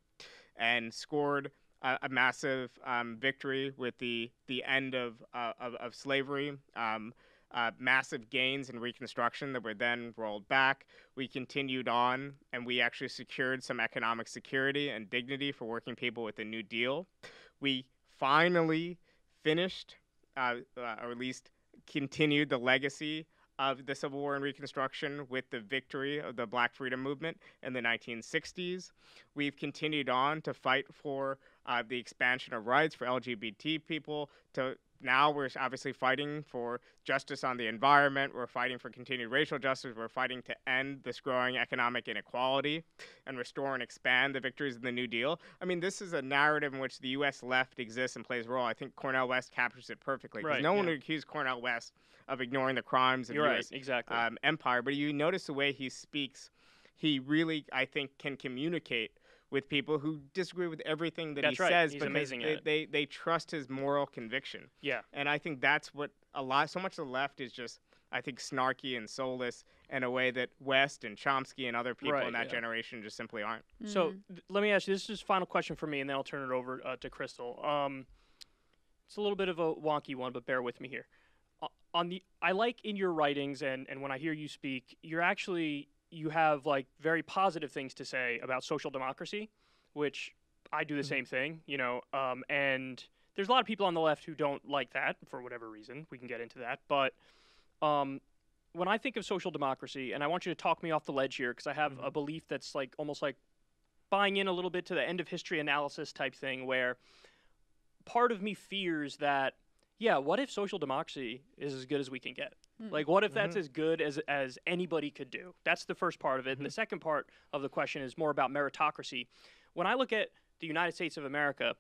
and scored a massive victory with the end of slavery. Massive gains in Reconstruction that were then rolled back. We continued on, and we actually secured some economic security and dignity for working people with the New Deal. We finally finished, or at least continued, the legacy of the Civil War and Reconstruction with the victory of the Black Freedom Movement in the 1960s. We've continued on to fight for the expansion of rights for LGBT people. Now we're obviously fighting for justice on the environment. We're fighting for continued racial justice. We're fighting to end this growing economic inequality and restore and expand the victories of the New Deal. I mean, this is a narrative in which the U.S. left exists and plays a role. I think Cornel West captures it perfectly. Because no one would accuse Cornel West of ignoring the crimes of the U.S. Empire. But you notice the way he speaks, he really, I think, can communicate with people who disagree with everything that he says, He's because amazing at it. they trust his moral conviction. Yeah. And I think that's what so much of the left is just, I think, snarky and soulless in a way that West and Chomsky and other people in that generation just simply aren't. So let me ask you, this is the final question for me, and then I'll turn it over to Crystal. It's a little bit of a wonky one, but bear with me here. I like in your writings, and when I hear you speak, you have like very positive things to say about social democracy, which I do the same thing, and there's a lot of people on the left who don't like that for whatever reason. We can get into that. But when I think of social democracy, and I want you to talk me off the ledge here, because I have a belief that's like almost like buying in a little bit to the end of history analysis type thing, where part of me fears that, what if social democracy is as good as we can get? Like, what if that's as good as anybody could do? That's the first part of it. And the second part of the question is more about meritocracy. When I look at the United States of America,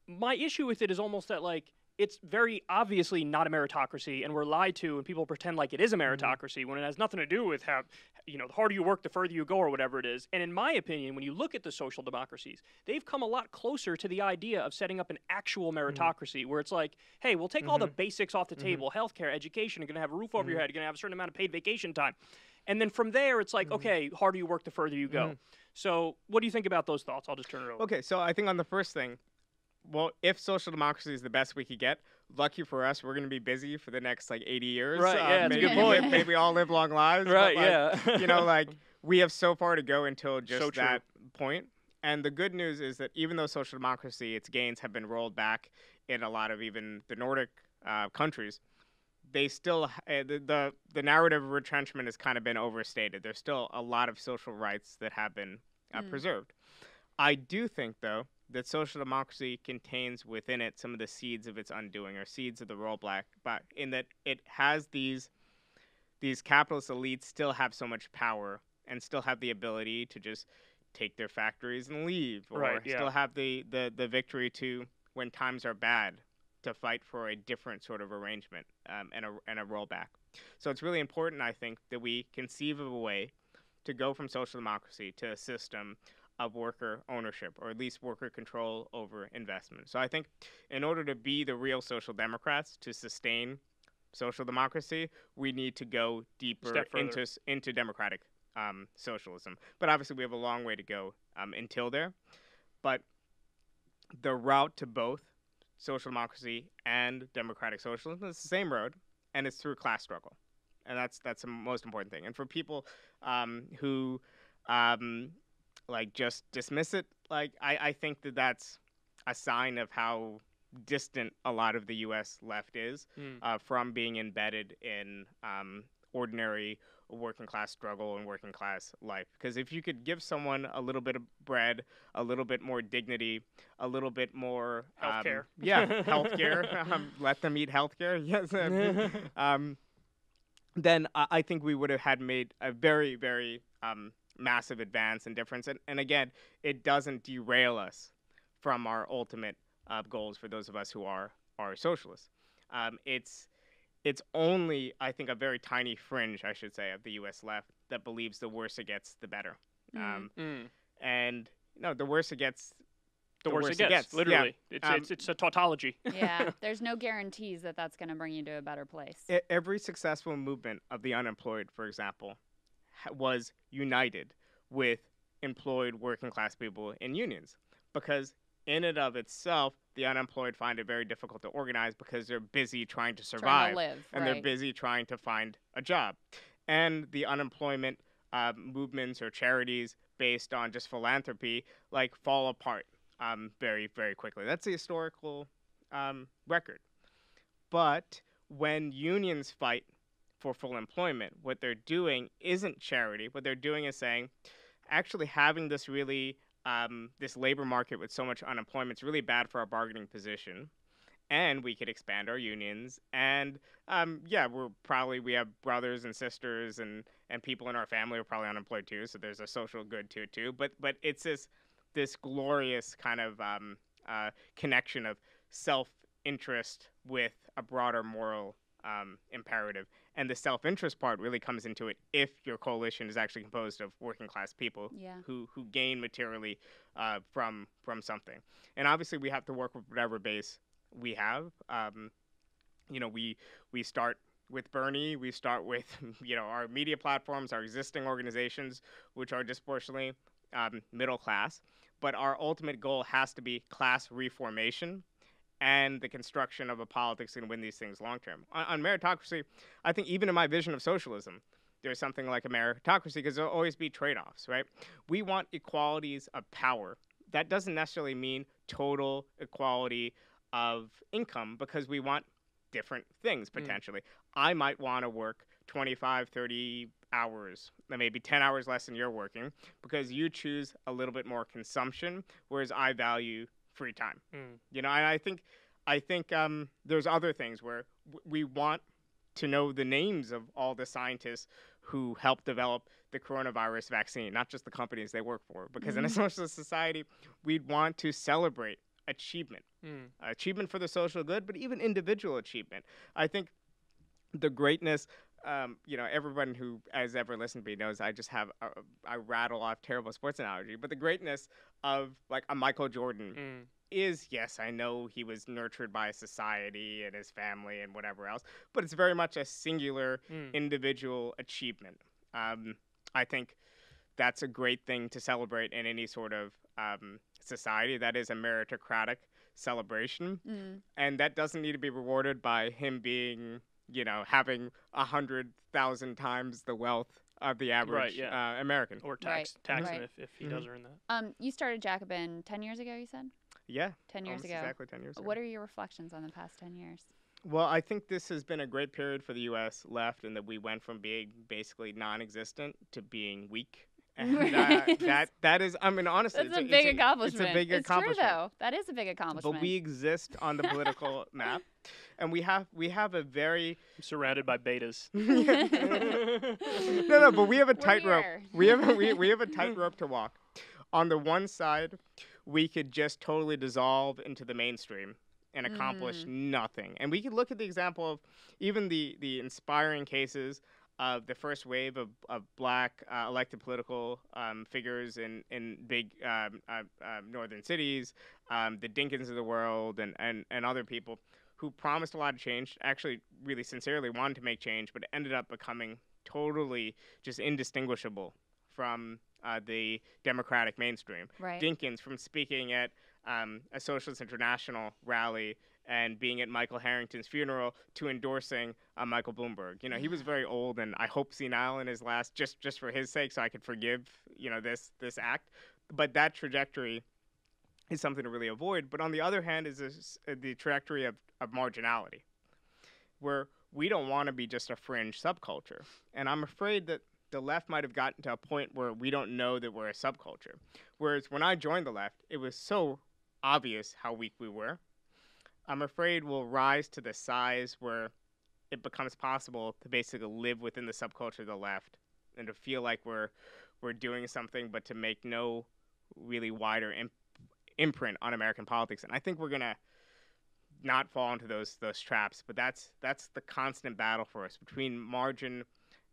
my issue with it is almost that, like, it's very obviously not a meritocracy, and we're lied to, and people pretend like it is a meritocracy when it has nothing to do with how, the harder you work, the further you go, or whatever it is. And in my opinion, when you look at the social democracies, they've come a lot closer to the idea of setting up an actual meritocracy where it's like, hey, we'll take all the basics off the table, healthcare, education, you're going to have a roof over your head, you're going to have a certain amount of paid vacation time. And then from there, it's like, okay, harder you work, the further you go. So what do you think about those thoughts? I'll just turn it over. Okay, so I think on the first thing, well, if social democracy is the best we could get, lucky for us, we're going to be busy for the next 80 years. Right, yeah, that's a good point. Maybe all live long lives. Right, but, yeah. We have so far to go until just So that point. And the good news is that even though social democracy, its gains have been rolled back in a lot of even the Nordic countries, they still, the narrative of retrenchment has kind of been overstated. There's still a lot of social rights that have been preserved. I do think, though, that social democracy contains within it some of the seeds of its undoing, or seeds of the rollback, but in that it has these capitalist elites still have so much power and still have the ability to just take their factories and leave, or still have the victory to, when times are bad, to fight for a different sort of arrangement and a rollback. So it's really important, I think, that we conceive of a way to go from social democracy to a system of worker ownership, or at least worker control over investment. So I think in order to be the real social democrats, to sustain social democracy, we need to go deeper into democratic socialism. But obviously we have a long way to go until there. But the route to both social democracy and democratic socialism is the same road, and it's through class struggle. And that's the most important thing. And for people who just dismiss it, I think that's a sign of how distant a lot of the U.S. left is from being embedded in ordinary working class struggle and working class life. Because if you could give someone a little bit of bread, a little bit more dignity, a little bit more healthcare, healthcare, let them eat healthcare, yes, then I think we would have had made a very, very massive advance and difference. And again, it doesn't derail us from our ultimate goals for those of us who are socialists. It's only, I think, a very tiny fringe, I should say, of the U.S. left that believes the worse it gets, the better. And the worse it gets, the worse it gets. Literally, it's a tautology. Yeah, there's no guarantees that that's going to bring you to a better place. Every successful movement of the unemployed, for example, was united with employed working class people in unions, because in and of itself, the unemployed find it very difficult to organize because they're busy trying to survive, and they're busy trying to find a job. And the unemployment movements or charities based on just philanthropy fall apart very, very quickly. That's the historical record. But when unions fight for full employment, what they're doing isn't charity. What they're doing is saying, actually having this really this labor market with so much unemployment is really bad for our bargaining position, and we could expand our unions. And we have brothers and sisters and people in our family are probably unemployed too, so there's a social good to it too. But it's this glorious kind of connection of self-interest with a broader moral imperative. And the self-interest part really comes into it if your coalition is actually composed of working class people who gain materially from something. And obviously we have to work with whatever base we have. We start with Bernie, we start with our media platforms, our existing organizations, which are disproportionately middle class. But our ultimate goal has to be class reformation and the construction of a politics that can win these things long term. On meritocracy, I think even in my vision of socialism, there's something like a meritocracy because there'll always be trade-offs, right? We want equalities of power. That doesn't necessarily mean total equality of income because we want different things potentially. I might want to work 25, 30 hours, maybe 10 hours less than you're working because you choose a little bit more consumption, whereas I value free time. And I think there's other things where we want to know the names of all the scientists who helped develop the coronavirus vaccine, not just the companies they work for. Because in a socialist society, we'd want to celebrate achievement. Achievement for the social good, but even individual achievement. I think the greatness, everyone who has ever listened to me knows I rattle off terrible sports analogy, but the greatness of like a Michael Jordan is, yes, I know he was nurtured by society and his family and whatever else, but it's very much a singular individual achievement. I think that's a great thing to celebrate in any sort of society. That is a meritocratic celebration, and that doesn't need to be rewarded by him being, having 100,000 times the wealth of the average American. Or tax him if he does earn that. You started Jacobin 10 years ago, you said? Yeah. 10 years ago. Exactly 10 years ago. What are your reflections on the past 10 years? Well, I think this has been a great period for the U.S. left, in that we went from being basically non-existent to being weak. And that is, I mean, honestly, that's a big accomplishment. It's a big accomplishment. It's true, though. That is a big accomplishment. But we exist on the political map, and we have a very surrounded by betas. No, but we have a tightrope. We have a tightrope to walk. On the one side, we could just totally dissolve into the mainstream and accomplish nothing. And we could look at the example of even the inspiring cases of the first wave of black elected political figures in big northern cities, the Dinkins of the world, and other people who promised a lot of change, actually really sincerely wanted to make change, but ended up becoming totally just indistinguishable from the Democratic mainstream. Right. Dinkins, from speaking at a Socialist International rally and being at Michael Harrington's funeral, to endorsing Michael Bloomberg. He was very old, and I hope senile in his last, just for his sake, so I could forgive, this act. But that trajectory is something to really avoid. But on the other hand is the trajectory of marginality, where we don't want to be just a fringe subculture. And I'm afraid that the left might have gotten to a point where we don't know that we're a subculture. Whereas when I joined the left, it was so obvious how weak we were. I'm afraid we'll rise to the size where it becomes possible to basically live within the subculture of the left and to feel like we're doing something, but to make no really wider imprint on American politics. And I think we're gonna not fall into those traps. But that's the constant battle for us between margin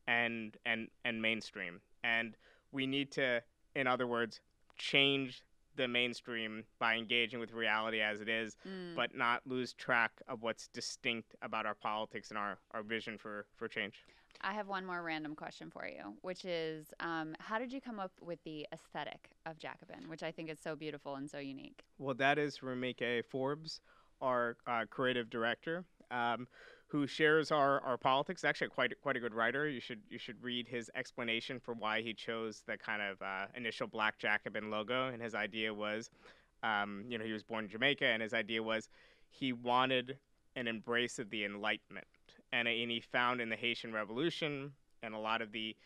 and mainstream. And we need to, in other words, change the mainstream by engaging with reality as it is, but not lose track of what's distinct about our politics and our vision for change. I have one more random question for you, which is, how did you come up with the aesthetic of Jacobin, which I think is so beautiful and so unique? Well, that is Rumike Forbes, our creative director, who shares our politics. Actually, quite a good writer. You should read his explanation for why he chose the kind of initial black Jacobin logo. And his idea was, he was born in Jamaica, and his idea was he wanted an embrace of the Enlightenment, and he found in the Haitian Revolution and a lot of the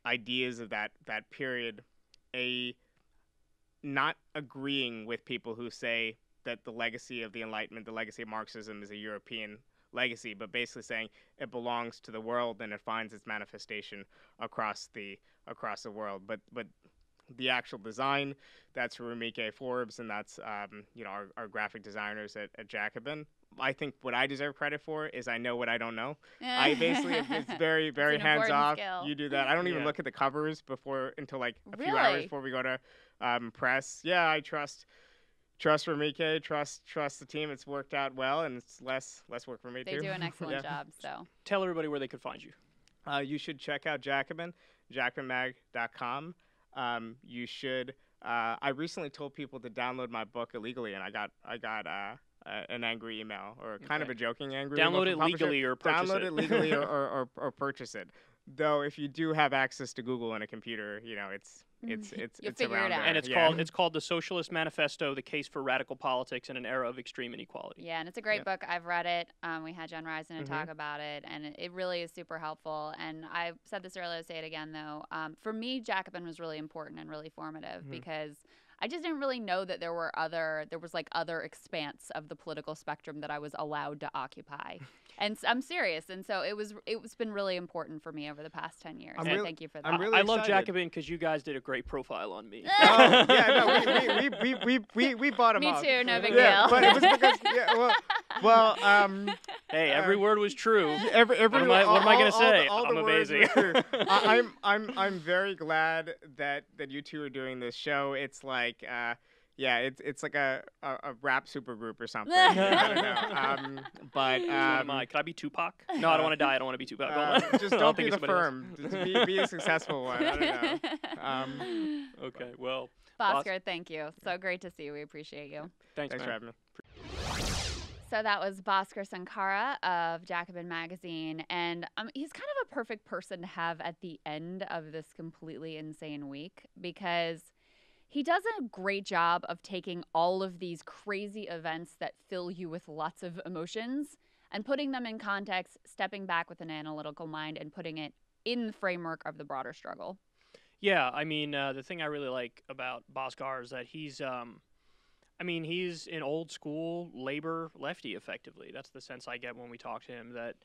ideas of that period, not agreeing with people who say that the legacy of the Enlightenment, the legacy of Marxism, is a European legacy, but basically saying it belongs to the world and it finds its manifestation across the world. But the actual design, that's Rumike Forbes, and that's our graphic designers at Jacobin. I think what I deserve credit for is I know what I don't know. I basically, it's very, very hands off. Skill. You do that. I don't even look at the covers until like a few Really? hours before we go to press. Yeah, I trust Rumike, trust the team. It's worked out well, and it's less work for me They too. do an excellent job. So Tell everybody where they could find you. You should check out Jacobin, jacobinmag.com. You should. I recently told people to download my book illegally, and I got an angry email, or kind of a joking angry email. Download it legally or purchase it. Download it legally or purchase it. Though if you do have access to Google and a computer, it's figure around it out. there. And it's called The Socialist Manifesto: The Case for Radical Politics in an Era of Extreme Inequality. yeah, and it's a great book. I've read it. We had Jen Risen to talk about it, and it really is super helpful. And I said this earlier, I'll say it again though. For me, Jacobin was really important and really formative because I just didn't really know that there was other expanse of the political spectrum that I was allowed to occupy. And I'm serious. And so it's been really important for me over the past 10 years. So thank you for that. I'm really I love excited. Jacobin because you guys did a great profile on me. Oh, yeah, no, we bought him Me off. too, no big Yeah, deal. but it was because, Hey, every word was true. Every, what am I gonna say? All I'm the words amazing. were true. I'm very glad that you two are doing this show. It's like it's like a rap supergroup or something. I don't know. But So am I. Could I be Tupac? No, I don't want to die. I don't want to be Tupac. just don't be the firm. Just be a successful one. I don't know. Okay, well. Bhaskar, thank you. So great to see you. We appreciate you. Thanks for having me. So that was Bhaskar Sankara of Jacobin Magazine, and he's kind of a perfect person to have at the end of this completely insane week because he does a great job of taking all of these crazy events that fill you with lots of emotions and putting them in context, stepping back with an analytical mind and putting it in the framework of the broader struggle. Yeah, I mean, the thing I really like about Bhaskar is that he's an old school labor lefty, effectively. That's the sense I get when we talk to him, that,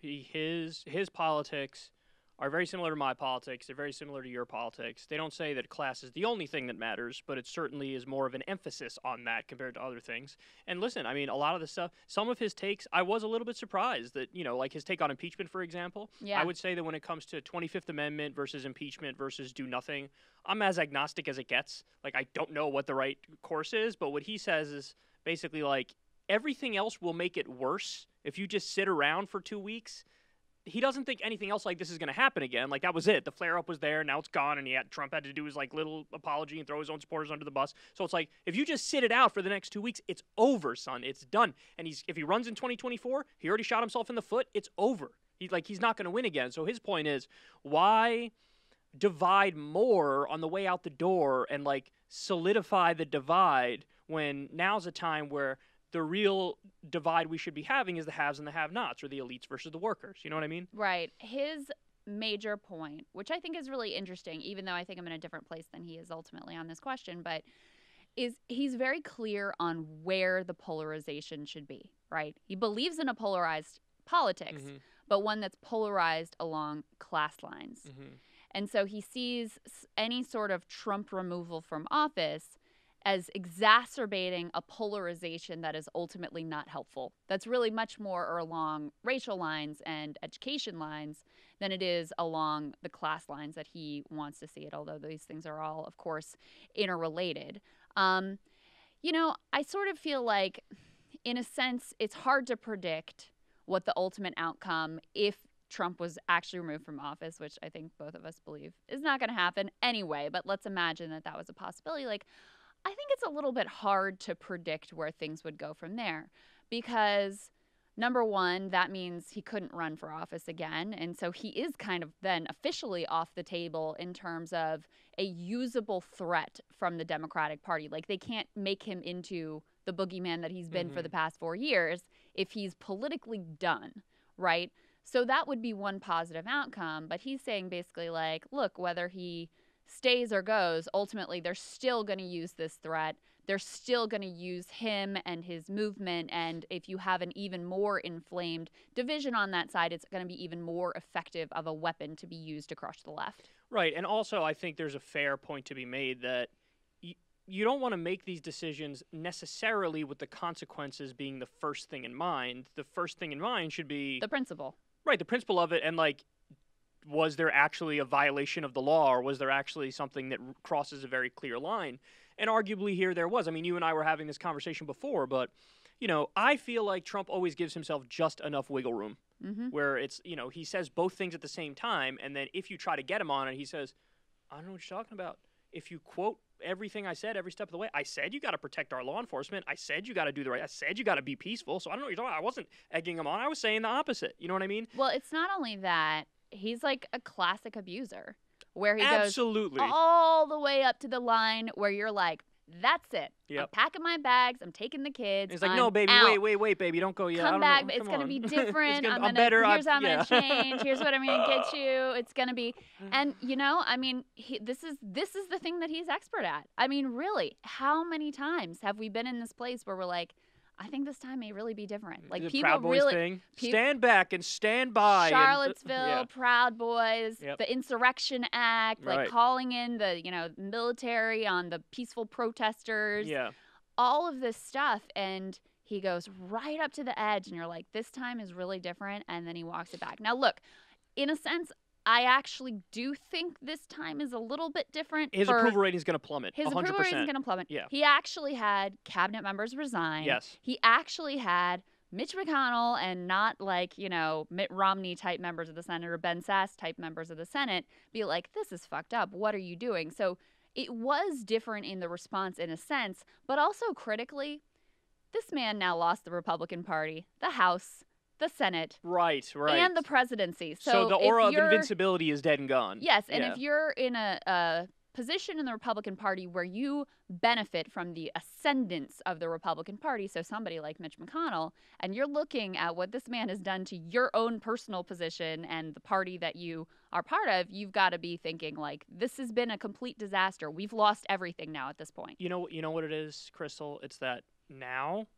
his politics are very similar to my politics. They're very similar to your politics. They don't say that class is the only thing that matters, but it certainly is more of an emphasis on that compared to other things. And listen, I mean, a lot of the stuff, some of his takes, I was a little bit surprised that, like his take on impeachment, for example. Yeah. I would say that when it comes to 25th Amendment versus impeachment versus do nothing, I'm as agnostic as it gets. Like, I don't know what the right course is, but what he says is basically like, everything else will make it worse if you just sit around for 2 weeks. He doesn't think anything else like this is going to happen again. Like, that was it. The flare-up was there. Now it's gone, and Trump had to do his, little apology and throw his own supporters under the bus. So it's like, if you just sit it out for the next 2 weeks, it's over, son. It's done. And if he runs in 2024, he already shot himself in the foot. It's over. He's not going to win again. So his point is, why divide more on the way out the door and, solidify the divide when now's a time where the real divide we should be having is the haves and the have-nots, or the elites versus the workers. You know what I mean? Right. His major point, which I think is really interesting, even though I think I'm in a different place than he is ultimately on this question, but he's very clear on where the polarization should be, right? He believes in a polarized politics, but one that's polarized along class lines. And so he sees any sort of Trump removal from office as exacerbating a polarization that is ultimately not helpful. That's really much more along racial lines and education lines than it is along the class lines that he wants to see it, although these things are all, of course, interrelated. I sort of feel like, in a sense, it's hard to predict what the ultimate outcome, if Trump was actually removed from office, which I think both of us believe is not going to happen anyway, but let's imagine that was a possibility. I think it's a little bit hard to predict where things would go from there because, number one, that means he couldn't run for office again. And so he is kind of then officially off the table in terms of a usable threat from the Democratic Party. They can't make him into the boogeyman that he's been for the past 4 years if he's politically done, right? So that would be one positive outcome. But he's saying basically look, whether he stays or goes, ultimately they're still going to use this threat. They're still going to use him and his movement. And if you have an even more inflamed division on that side, it's going to be even more effective of a weapon to be used to crush the left. Right. And also, I think there's a fair point to be made that you don't want to make these decisions necessarily with the consequences being the first thing in mind. The first thing in mind should be the principle. Right. The principle of it. And was there actually a violation of the law, or was there actually something that crosses a very clear line? And arguably here there was. I mean, you and I were having this conversation before, but, I feel like Trump always gives himself just enough wiggle room where it's, he says both things at the same time. And then if you try to get him on it, he says, I don't know what you're talking about. If you quote everything I said every step of the way, I said you got to protect our law enforcement. I said you got to do the right. I said you got to be peaceful. So I don't know what you're talking about. I wasn't egging him on. I was saying the opposite. You know what I mean? Well, it's not only that. He's like a classic abuser where he Absolutely. goes all the way up to the line where you're like, that's it. Yep. I'm packing my bags. I'm taking the kids. It's like, I'm no, baby, out. wait, baby, don't go yet. Come I don't back, know. but it's Come going to on. be different. Here's how I'm going to change. Here's what I'm going to get you. It's going to be, and this is the thing that he's expert at. I mean, really, how many times have we been in this place where we're like, I think this time may really be different. Like the people Proud Boys really thing. Stand back and stand by. Charlottesville, Proud Boys, the Insurrection Act, like Right. calling in the military on the peaceful protesters. Yeah. All of this stuff, and he goes right up to the edge, and you're like, this time is really different, and then he walks it back. Now, look, in a sense, I actually do think this time is a little bit different. His approval rating is going to plummet. His 100%. approval rating is going to plummet. Yeah. He actually had cabinet members resign. Yes. He actually had Mitch McConnell and not like, Mitt Romney type members of the Senate or Ben Sasse type members of the Senate be like, this is fucked up. What are you doing? So it was different in the response in a sense, but also critically, this man now lost the Republican Party, the House, the Senate, right, and the presidency. So the aura of invincibility is dead and gone. Yes, and if you're in a position in the Republican Party where you benefit from the ascendance of the Republican Party, so somebody like Mitch McConnell, and you're looking at what this man has done to your own personal position and the party that you are part of, you've got to be thinking like, this has been a complete disaster. We've lost everything now at this point. You know what it is, Crystal? It's that now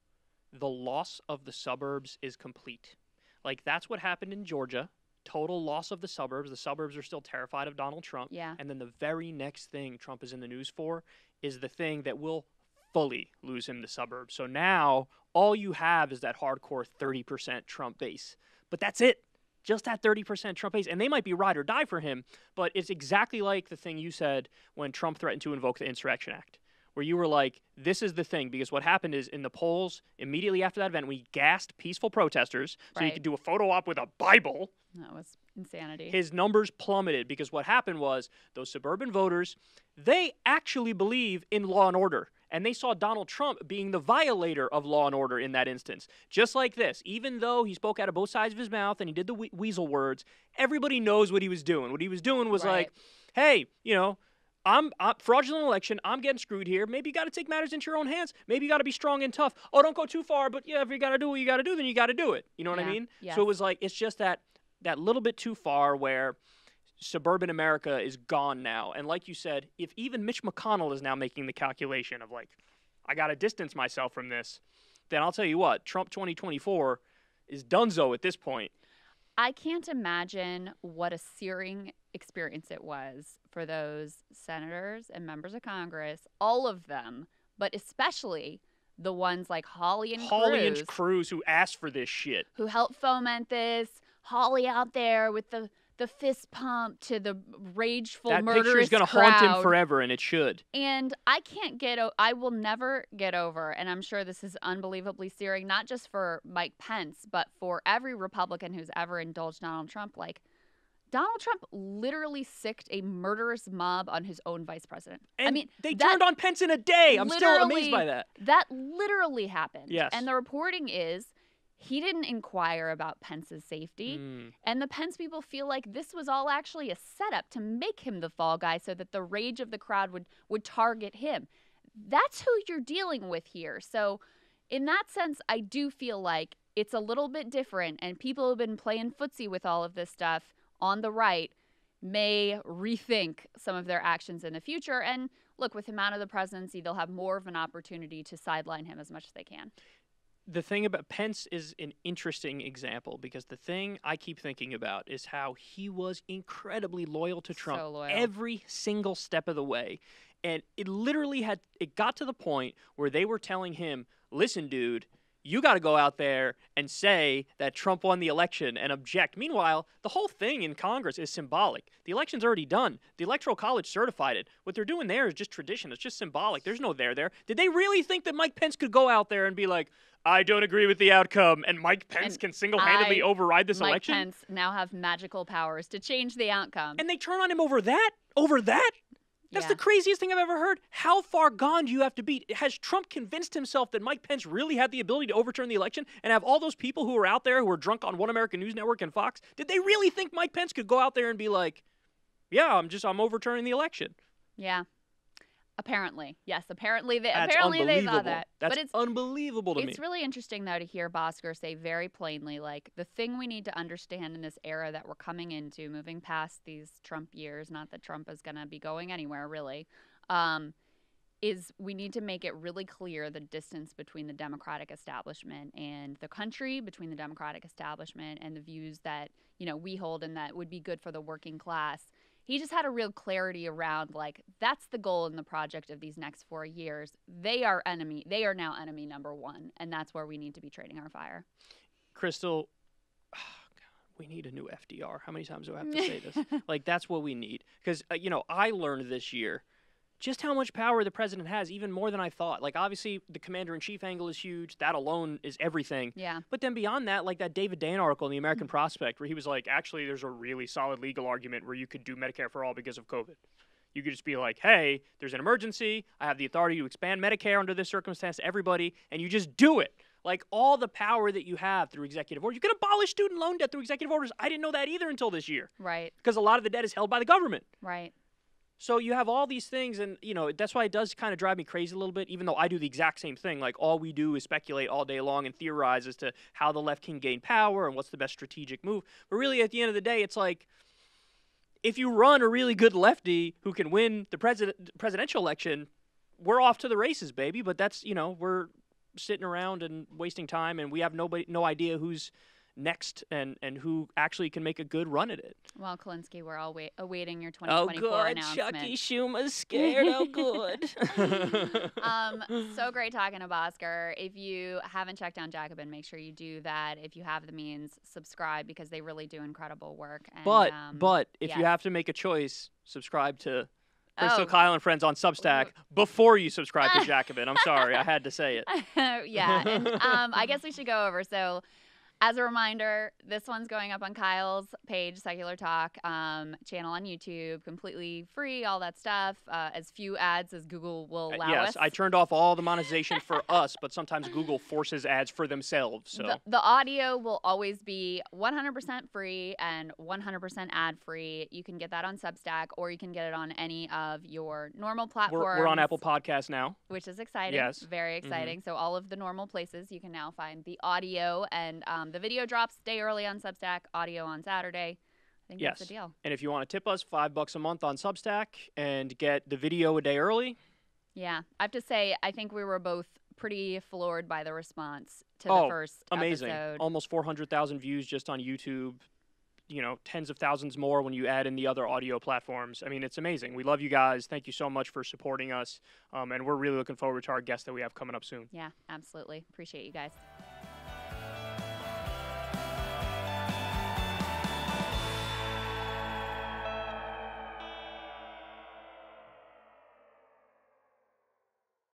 the loss of the suburbs is complete. Like, that's what happened in Georgia. Total loss of the suburbs. The suburbs are still terrified of Donald Trump. Yeah. And then the very next thing Trump is in the news for is the thing that will fully lose him the suburbs. So now all you have is that hardcore 30% Trump base. But that's it. Just that 30% Trump base. And they might be ride or die for him, but it's exactly like the thing you said when Trump threatened to invoke the Insurrection Act, where you were like, this is the thing. Because what happened is in the polls, immediately after that event, we gassed peaceful protesters so you could do a photo op with a Bible. That was insanity. His numbers plummeted because what happened was those suburban voters, they actually believe in law and order. And they saw Donald Trump being the violator of law and order in that instance. Just like this. Even though he spoke out of both sides of his mouth and he did the weasel words, everybody knows what he was doing. What he was doing was like, hey, I'm fraudulent election. I'm getting screwed here. Maybe you got to take matters into your own hands. Maybe you got to be strong and tough. Oh, don't go too far. But if you got to do what you got to do, then you got to do it. You know what I mean? Yes. So it was like, it's just that little bit too far where suburban America is gone now. And like you said, if even Mitch McConnell is now making the calculation of like, I got to distance myself from this, then I'll tell you what, Trump 2024 is donezo at this point. I can't imagine what a searing experience it was for those senators and members of Congress, all of them, but especially the ones like Hawley and Cruz who asked for this shit, who helped foment this. Hawley out there with the fist pump to the rageful, murderous crowd. That picture is going to haunt him forever, and it should. And I will never get over, and I'm sure this is unbelievably searing, not just for Mike Pence, but for every Republican who's ever indulged Donald Trump. Like, Donald Trump literally sicked a murderous mob on his own vice president. And they turned on Pence in a day. I'm still amazed by that. That literally happened. Yes. And the reporting is he didn't inquire about Pence's safety. And the Pence people feel like this was all actually a setup to make him the fall guy so that the rage of the crowd would target him. That's who you're dealing with here. So in that sense, I do feel like it's a little bit different, and people who have been playing footsie with all of this stuff on the right may rethink some of their actions in the future. And look, with him out of the presidency, they'll have more of an opportunity to sideline him as much as they can. The thing about Pence is an interesting example because the thing I keep thinking about is how he was incredibly loyal to Trump every single step of the way. And it got to the point where they were telling him, listen, dude, you got to go out there and say that Trump won the election and object. Meanwhile, the whole thing in Congress is symbolic. The election's already done. The Electoral College certified it. What they're doing there is just tradition. It's just symbolic. There's no there. Did they really think that Mike Pence could go out there and be like, I don't agree with the outcome, and Mike Pence can single-handedly override this election? Mike Pence now have magical powers to change the outcome. And they turn on him over that? Over that? That's the craziest thing I've ever heard. How far gone do you have to be? Has Trump convinced himself that Mike Pence really had the ability to overturn the election and have all those people who were out there who were drunk on One American News Network and Fox? Did they really think Mike Pence could go out there and be like, yeah, I'm overturning the election? Yeah. Apparently. Yes, apparently they thought that. That's unbelievable to me. It's really interesting, though, to hear Bosker say very plainly, like, the thing we need to understand in this era that we're coming into, moving past these Trump years, not that Trump is going to be going anywhere, really, is we need to make it really clear the distance between the Democratic establishment and the country, between the Democratic establishment and the views that, you know, we hold and that would be good for the working class. He just had a real clarity around, like, that's the goal in the project of these next 4 years. They are now enemy number one, and that's where we need to be trading our fire. Crystal, oh God, we need a new FDR. How many times do I have to say this? Like, that's what we need. Because, you know, I learned this year just how much power the president has, even more than I thought. Like, obviously, the commander-in-chief angle is huge. That alone is everything. Yeah. But then beyond that, like that David Dayen article in the American Prospect, where he was like, actually, there's a really solid legal argument where you could do Medicare for all because of COVID. You could just be like, hey, there's an emergency. I have the authority to expand Medicare under this circumstance to everybody, and you just do it. Like, all the power that you have through executive order. You can abolish student loan debt through executive orders. I didn't know that either until this year. Right. Because a lot of the debt is held by the government. Right. So you have all these things, and, you know, that's why it does kind of drive me crazy a little bit, even though I do the exact same thing. Like, all we do is speculate all day long and theorize as to how the left can gain power and what's the best strategic move. But really, at the end of the day, it's like, if you run a really good lefty who can win the presidential election, we're off to the races, baby. But that's, you know, we're sitting around and wasting time, and we have no idea who's next and who actually can make a good run at it. Well, Kulinski, we're all awaiting your 2024 announcement. Chucky Schumer's scared. Oh, good. So great talking to Bhaskar. If you haven't checked out Jacobin, make sure you do that. If you have the means, subscribe because they really do incredible work. And, but if you have to make a choice, subscribe to Crystal Kyle and Friends on Substack before you subscribe to Jacobin. I'm sorry, I had to say it. Yeah, and I guess we should go over. So, as a reminder, this one's going up on Kyle's page, Secular Talk, channel on YouTube, completely free, all that stuff, as few ads as Google will allow us. Yes, I turned off all the monetization for us, but sometimes Google forces ads for themselves. So the audio will always be 100% free and 100% ad-free. You can get that on Substack, or you can get it on any of your normal platforms. We're on Apple Podcasts now. Which is exciting. Yes. Very exciting. So all of the normal places, you can now find the audio, and the video drops day early on Substack, audio on Saturday. I think that's the deal. And if you want to tip us $5 a month on Substack and get the video a day early. Yeah. I have to say, I think we were both pretty floored by the response to the first amazing. episode. Almost 400,000 views just on YouTube. You know, tens of thousands more when you add in the other audio platforms. I mean, it's amazing. We love you guys. Thank you so much for supporting us. And we're really looking forward to our guests that we have coming up soon. Yeah, absolutely. Appreciate you guys.